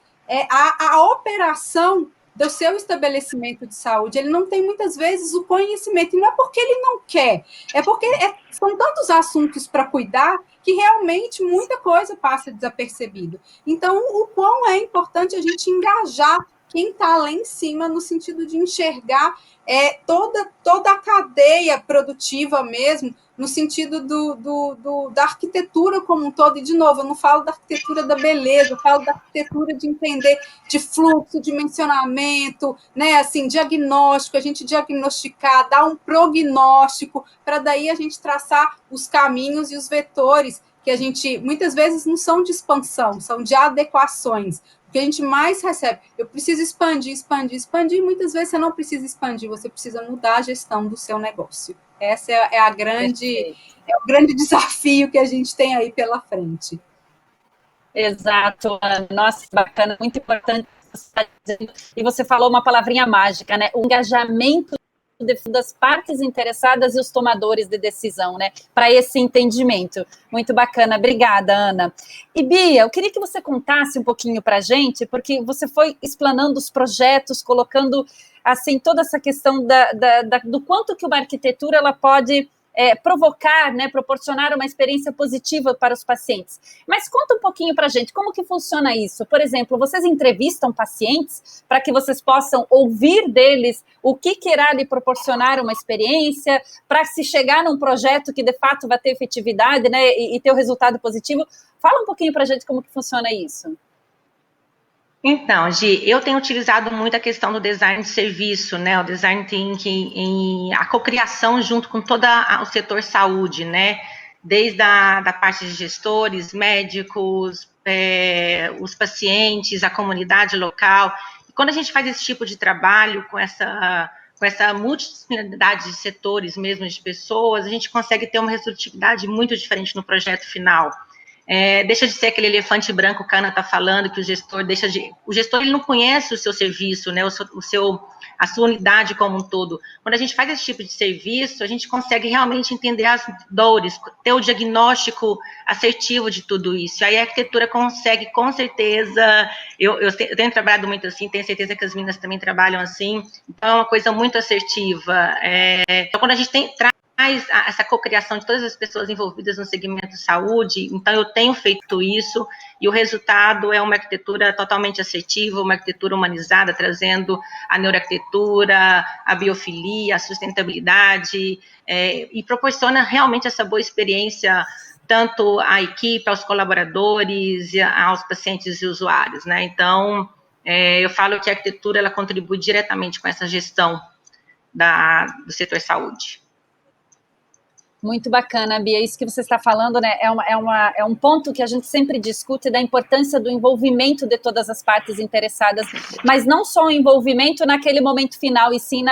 a operação do seu estabelecimento de saúde, ele não tem muitas vezes o conhecimento, e não é porque ele não quer, é porque são tantos assuntos para cuidar que realmente muita coisa passa desapercebido. Então, o quão é importante a gente engajar quem está lá em cima, no sentido de enxergar toda a cadeia produtiva mesmo, no sentido da arquitetura como um todo. E, de novo, eu não falo da arquitetura da beleza, eu falo da arquitetura de entender de fluxo, dimensionamento, né, assim, diagnóstico, a gente diagnosticar, dar um prognóstico, para daí a gente traçar os caminhos e os vetores, que a gente, muitas vezes, não são de expansão, são de adequações. O que a gente mais recebe, eu preciso expandir, muitas vezes você não precisa expandir, você precisa mudar a gestão do seu negócio. Essa é o grande desafio que a gente tem aí pela frente. Exato, Ana. Nossa, bacana, muito importante. E você falou uma palavrinha mágica, né? O engajamento das partes interessadas e os tomadores de decisão, né? Para esse entendimento. Muito bacana, obrigada, Ana. E Bia, eu queria que você contasse um pouquinho para a gente, porque você foi explanando os projetos, colocando assim toda essa questão do quanto que uma arquitetura ela pode provocar, né, proporcionar uma experiência positiva para os pacientes. Mas conta um pouquinho para a gente, como que funciona isso? Por exemplo, vocês entrevistam pacientes para que vocês possam ouvir deles o que irá lhe proporcionar uma experiência, para se chegar num projeto que de fato vai ter efetividade, né, e ter o resultado positivo. Fala um pouquinho para a gente como que funciona isso. Então, Gi, eu tenho utilizado muito a questão do design de serviço, né, o design thinking, a cocriação junto com todo o setor saúde, né, desde da parte de gestores, médicos, os pacientes, a comunidade local. E quando a gente faz esse tipo de trabalho com essa multidisciplinaridade de setores mesmo, de pessoas, a gente consegue ter uma resultatividade muito diferente no projeto final. Deixa de ser aquele elefante branco que a Ana está falando, que o gestor ele não conhece o seu serviço, né, a sua unidade como um todo. Quando a gente faz esse tipo de serviço, a gente consegue realmente entender as dores, ter o diagnóstico assertivo de tudo isso. Aí a arquitetura consegue, com certeza, eu tenho trabalhado muito assim, tenho certeza que as meninas também trabalham assim, então é uma coisa muito assertiva. Então, quando a gente traz essa cocriação de todas as pessoas envolvidas no segmento de saúde, então eu tenho feito isso, e o resultado é uma arquitetura totalmente assertiva, uma arquitetura humanizada, trazendo a neuroarquitetura, a biofilia, a sustentabilidade, e proporciona realmente essa boa experiência, tanto à equipe, aos colaboradores, aos pacientes e usuários, né? Então, eu falo que a arquitetura, ela contribui diretamente com essa gestão do setor saúde. Muito bacana, Bia, isso que você está falando, né, é um ponto que a gente sempre discute da importância do envolvimento de todas as partes interessadas, mas não só o envolvimento naquele momento final, e sim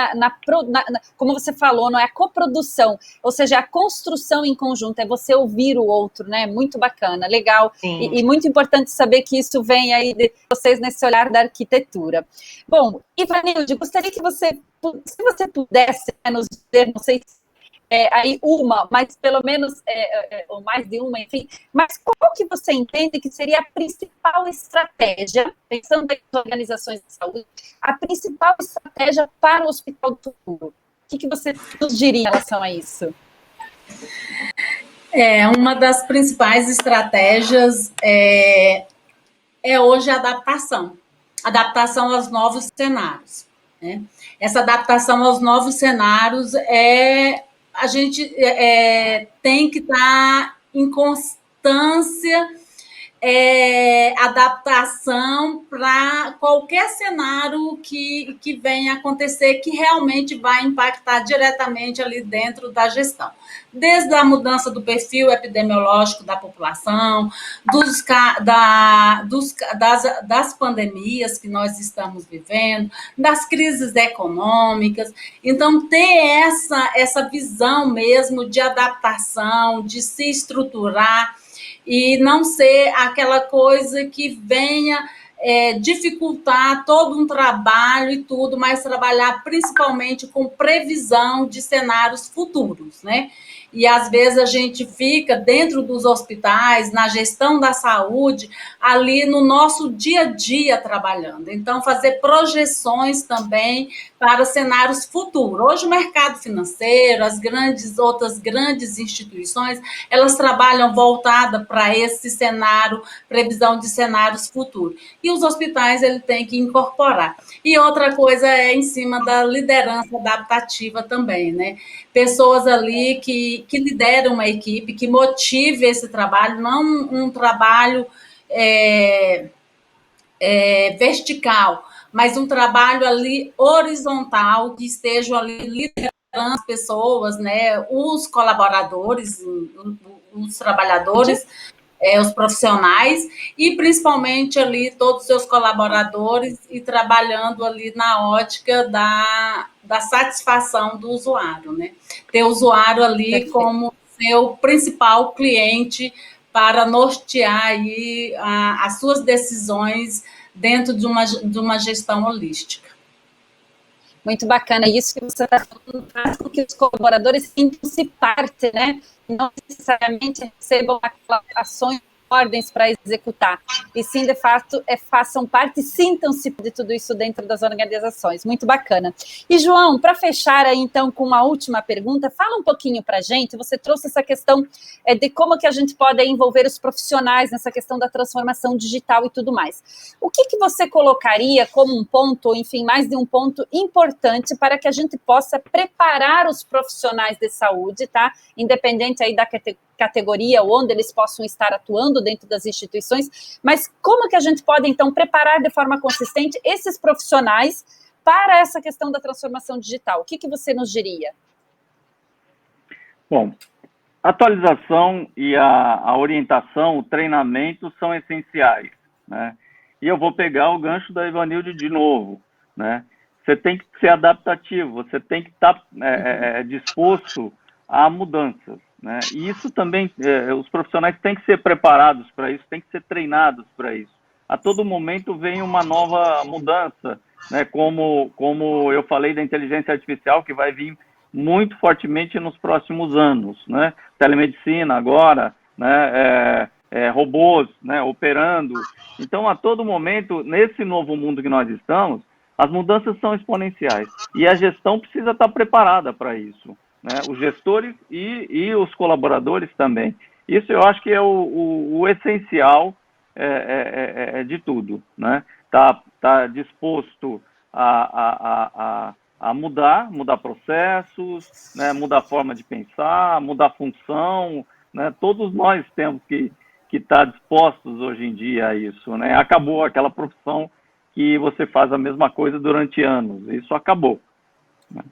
como você falou, não é a coprodução, ou seja, a construção em conjunto, é você ouvir o outro, né, muito bacana, legal, e muito importante saber que isso vem aí de vocês nesse olhar da arquitetura. Bom, Ivanilde, gostaria que se você pudesse nos dizer, não sei se aí mas pelo menos, ou mais de uma, enfim, mas qual que você entende que seria a principal estratégia, pensando nas organizações de saúde, a principal estratégia para o Hospital do Futuro? O que você nos diria em relação a isso? Uma das principais estratégias é hoje a adaptação aos novos cenários, né? Essa adaptação aos novos cenários a gente tem que estar em constância, adaptação para qualquer cenário que venha acontecer, que realmente vai impactar diretamente ali dentro da gestão. Desde a mudança do perfil epidemiológico da população, das pandemias que nós estamos vivendo, das crises econômicas. Então, ter essa visão mesmo de adaptação, de se estruturar, e não ser aquela coisa que venha dificultar todo um trabalho e tudo, mas trabalhar principalmente com previsão de cenários futuros, né? E às vezes a gente fica dentro dos hospitais, na gestão da saúde, ali no nosso dia a dia trabalhando. Então, fazer projeções também para cenários futuros. Hoje o mercado financeiro, outras grandes instituições, elas trabalham voltada para esse cenário, previsão de cenários futuros. E os hospitais, ele tem que incorporar. E outra coisa é em cima da liderança adaptativa também, né? Pessoas ali que lideram uma equipe, que motive esse trabalho, não um trabalho vertical, mas um trabalho ali horizontal, que estejam ali liderando as pessoas, né, os colaboradores, os trabalhadores, os profissionais, e principalmente ali todos os seus colaboradores, e trabalhando ali na ótica da satisfação do usuário, né? Ter o usuário ali como seu principal cliente para nortear aí as suas decisões dentro de uma gestão holística. Muito bacana isso que você está falando, faz com que os colaboradores sintam-se parte, né? Não necessariamente recebam aquelas ações, ordens para executar, e sim, de fato, façam parte, sintam-se de tudo isso dentro das organizações. Muito bacana. E, João, para fechar aí, então, com uma última pergunta, fala um pouquinho para a gente, você trouxe essa questão de como que a gente pode envolver os profissionais nessa questão da transformação digital e tudo mais. O que você colocaria como um ponto, ou enfim, mais de um ponto importante para que a gente possa preparar os profissionais de saúde, tá? Independente aí da categoria onde eles possam estar atuando dentro das instituições, mas como que a gente pode, então, preparar de forma consistente esses profissionais para essa questão da transformação digital? O que você nos diria? Bom, a atualização e a orientação, o treinamento são essenciais, né? E eu vou pegar o gancho da Ivanilde de novo, né? Você tem que ser adaptativo, você tem que estar disposto a mudanças, né? E isso também, os profissionais têm que ser preparados para isso, têm que ser treinados para isso. A todo momento vem uma nova mudança, né? Como eu falei da inteligência artificial, que vai vir muito fortemente nos próximos anos, né? Telemedicina agora, né? Robôs, né? Operando. Então, a todo momento, nesse novo mundo que nós estamos, as mudanças são exponenciais. E a gestão precisa estar preparada para isso, né? Os gestores e os colaboradores também. Isso eu acho que é o essencial de tudo, né? Tá disposto a mudar processos, né? Mudar a forma de pensar, mudar a função, né? Todos nós temos que estar dispostos hoje em dia a isso, né? Acabou aquela profissão que você faz a mesma coisa durante anos. Isso acabou, né?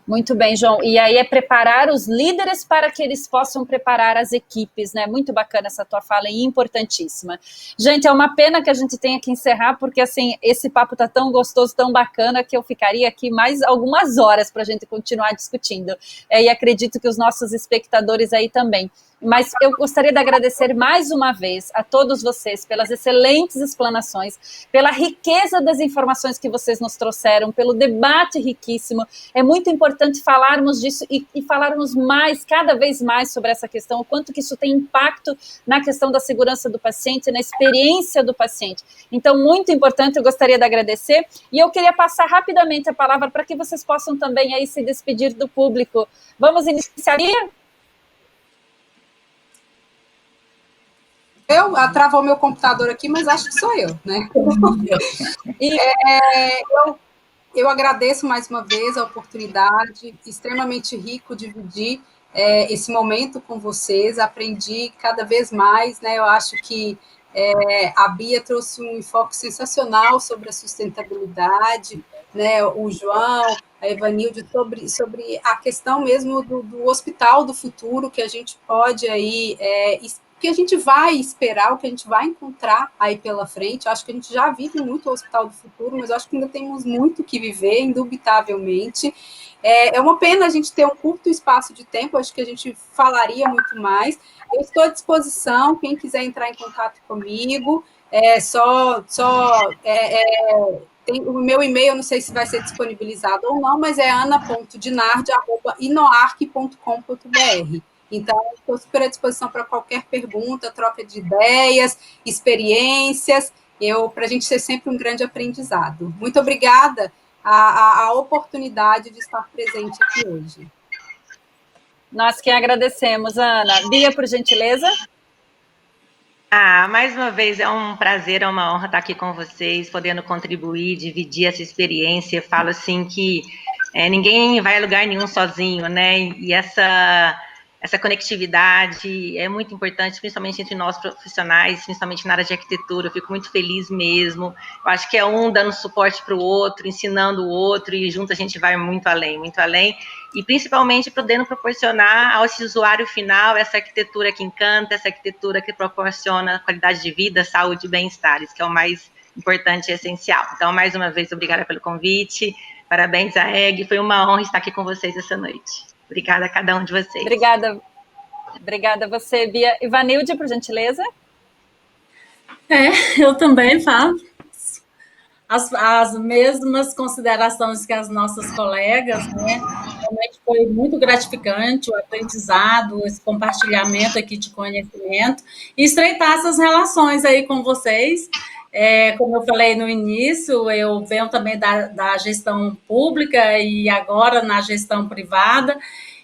Muito bem, João. E aí é preparar os líderes para que eles possam preparar as equipes, né? Muito bacana essa tua fala e importantíssima. Gente, é uma pena que a gente tenha que encerrar, porque assim, esse papo tá tão gostoso, tão bacana, que eu ficaria aqui mais algumas horas para a gente continuar discutindo. E acredito que os nossos espectadores aí também. Mas eu gostaria de agradecer mais uma vez a todos vocês pelas excelentes explanações, pela riqueza das informações que vocês nos trouxeram, pelo debate riquíssimo. É muito importante falarmos disso e falarmos mais, cada vez mais sobre essa questão, o quanto que isso tem impacto na questão da segurança do paciente, na experiência do paciente. Então, muito importante, eu gostaria de agradecer. E eu queria passar rapidamente a palavra para que vocês possam também aí se despedir do público. Vamos iniciar? Travou meu computador aqui, mas acho que sou eu, né? Eu agradeço mais uma vez a oportunidade, extremamente rico dividir esse momento com vocês, aprendi cada vez mais, né? Eu acho que a Bia trouxe um enfoque sensacional sobre a sustentabilidade, né? O João, a Evanilde, sobre a questão mesmo do hospital do futuro, que a gente pode aí o que a gente vai esperar, o que a gente vai encontrar aí pela frente. Eu acho que a gente já vive muito o Hospital do Futuro, mas eu acho que ainda temos muito que viver, indubitavelmente. É uma pena a gente ter um curto espaço de tempo, acho que a gente falaria muito mais. Eu estou à disposição, quem quiser entrar em contato comigo, tem o meu e-mail, não sei se vai ser disponibilizado ou não, mas é ana.dinardi@inoarc.com.br. Então, estou super à disposição para qualquer pergunta, troca de ideias, experiências, para a gente ser sempre um grande aprendizado. Muito obrigada a oportunidade de estar presente aqui hoje. Nós que agradecemos, Ana. Bia, por gentileza. Mais uma vez, é um prazer, é uma honra estar aqui com vocês, podendo contribuir, dividir essa experiência. Eu falo assim que ninguém vai a lugar nenhum sozinho, né? E essa conectividade é muito importante, principalmente entre nós profissionais, principalmente na área de arquitetura. Eu fico muito feliz mesmo. Eu acho que é um dando suporte para o outro, ensinando o outro, e junto a gente vai muito além, e principalmente podendo proporcionar ao esse usuário final essa arquitetura que encanta, essa arquitetura que proporciona qualidade de vida, saúde e bem-estar, isso que é o mais importante e essencial. Então, mais uma vez, obrigada pelo convite, parabéns à EG, foi uma honra estar aqui com vocês essa noite. Obrigada a cada um de vocês. Obrigada. Obrigada a você, Bia. Ivanilde, por gentileza. Eu também falo as mesmas considerações que as nossas colegas, né? Realmente foi muito gratificante o aprendizado, esse compartilhamento aqui de conhecimento e estreitar essas relações aí com vocês. Como eu falei no início, eu venho também da gestão pública e agora na gestão privada,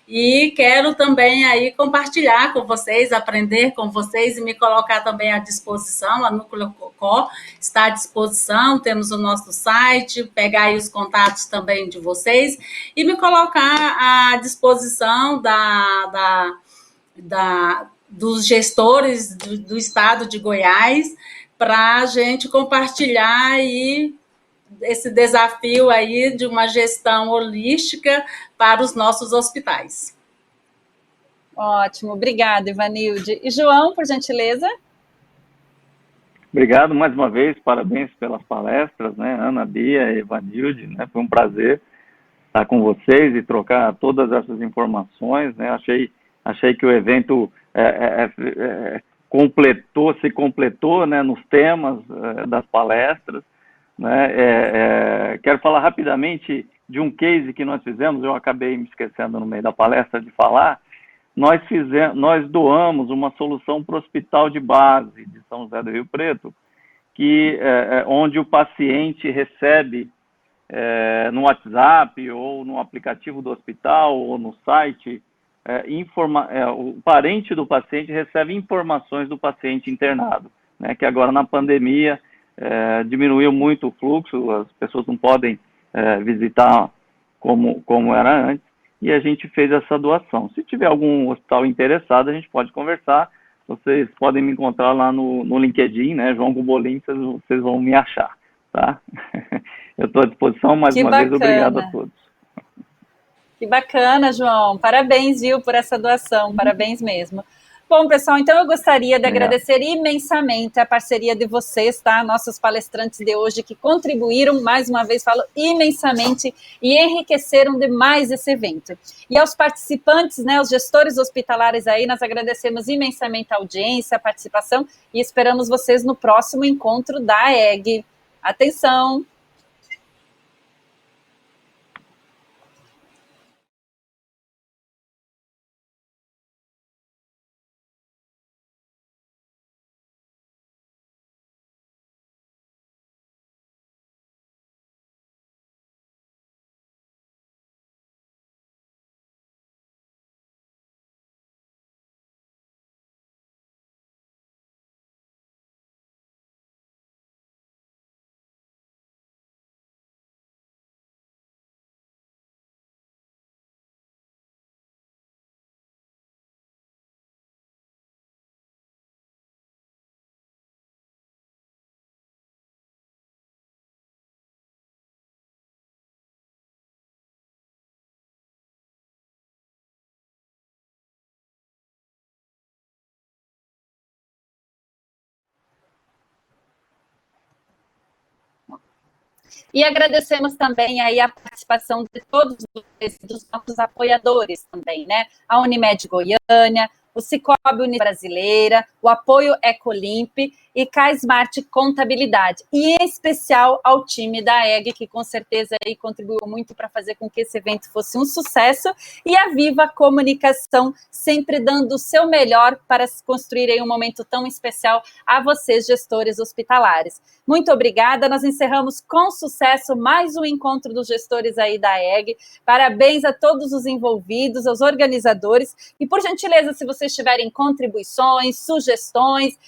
e quero também aí compartilhar com vocês, aprender com vocês e me colocar também à disposição. A Núcleo Cocó está à disposição, temos o nosso site, pegar aí os contatos também de vocês e me colocar à disposição dos gestores do estado de Goiás para a gente compartilhar aí esse desafio aí de uma gestão holística para os nossos hospitais. Ótimo, obrigada, Ivanilde. E João, por gentileza? Obrigado mais uma vez, parabéns pelas palestras, né, Ana, Bia e Ivanilde, né, foi um prazer estar com vocês e trocar todas essas informações, né, achei que o evento se completou, né, nos temas das palestras, né, quero falar rapidamente de um case que nós fizemos, eu acabei me esquecendo no meio da palestra de falar. Nós doamos uma solução para o Hospital de Base de São José do Rio Preto, onde o paciente recebe no WhatsApp ou no aplicativo do hospital ou no site, o parente do paciente recebe informações do paciente internado, né, que agora na pandemia diminuiu muito o fluxo, as pessoas não podem visitar como era antes, e a gente fez essa doação. Se tiver algum hospital interessado, a gente pode conversar, vocês podem me encontrar lá no LinkedIn, né, João Gubolin, vocês vão me achar, tá? Eu estou à disposição, mais uma vez, obrigado a todos. Que bacana, João, parabéns, viu, por essa doação, parabéns mesmo. Bom, pessoal, então eu gostaria de agradecer imensamente a parceria de vocês, tá? Nossos palestrantes de hoje que contribuíram, mais uma vez falo, imensamente e enriqueceram demais esse evento. E aos participantes, né, os gestores hospitalares aí, nós agradecemos imensamente a audiência, a participação e esperamos vocês no próximo encontro da AEG. Atenção! E agradecemos também aí a participação de todos dos nossos apoiadores também, né? A Unimed Goiânia, o Cicobi Unimed Brasileira, o Apoio Ecolimp e K-Smart Contabilidade. E em especial ao time da EG, que com certeza aí contribuiu muito para fazer com que esse evento fosse um sucesso. E a Viva Comunicação, sempre dando o seu melhor para construir aí um momento tão especial a vocês, gestores hospitalares. Muito obrigada, nós encerramos com sucesso mais um encontro dos gestores aí da EG. Parabéns a todos os envolvidos, aos organizadores. E por gentileza, se vocês tiverem contribuições, sugestões,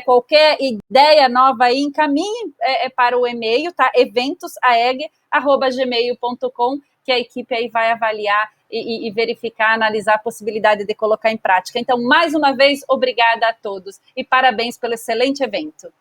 qualquer ideia nova aí, encaminhe para o e-mail, tá? eventosaeg@gmail.com, que a equipe aí vai avaliar e verificar, analisar a possibilidade de colocar em prática. Então, mais uma vez, obrigada a todos e parabéns pelo excelente evento.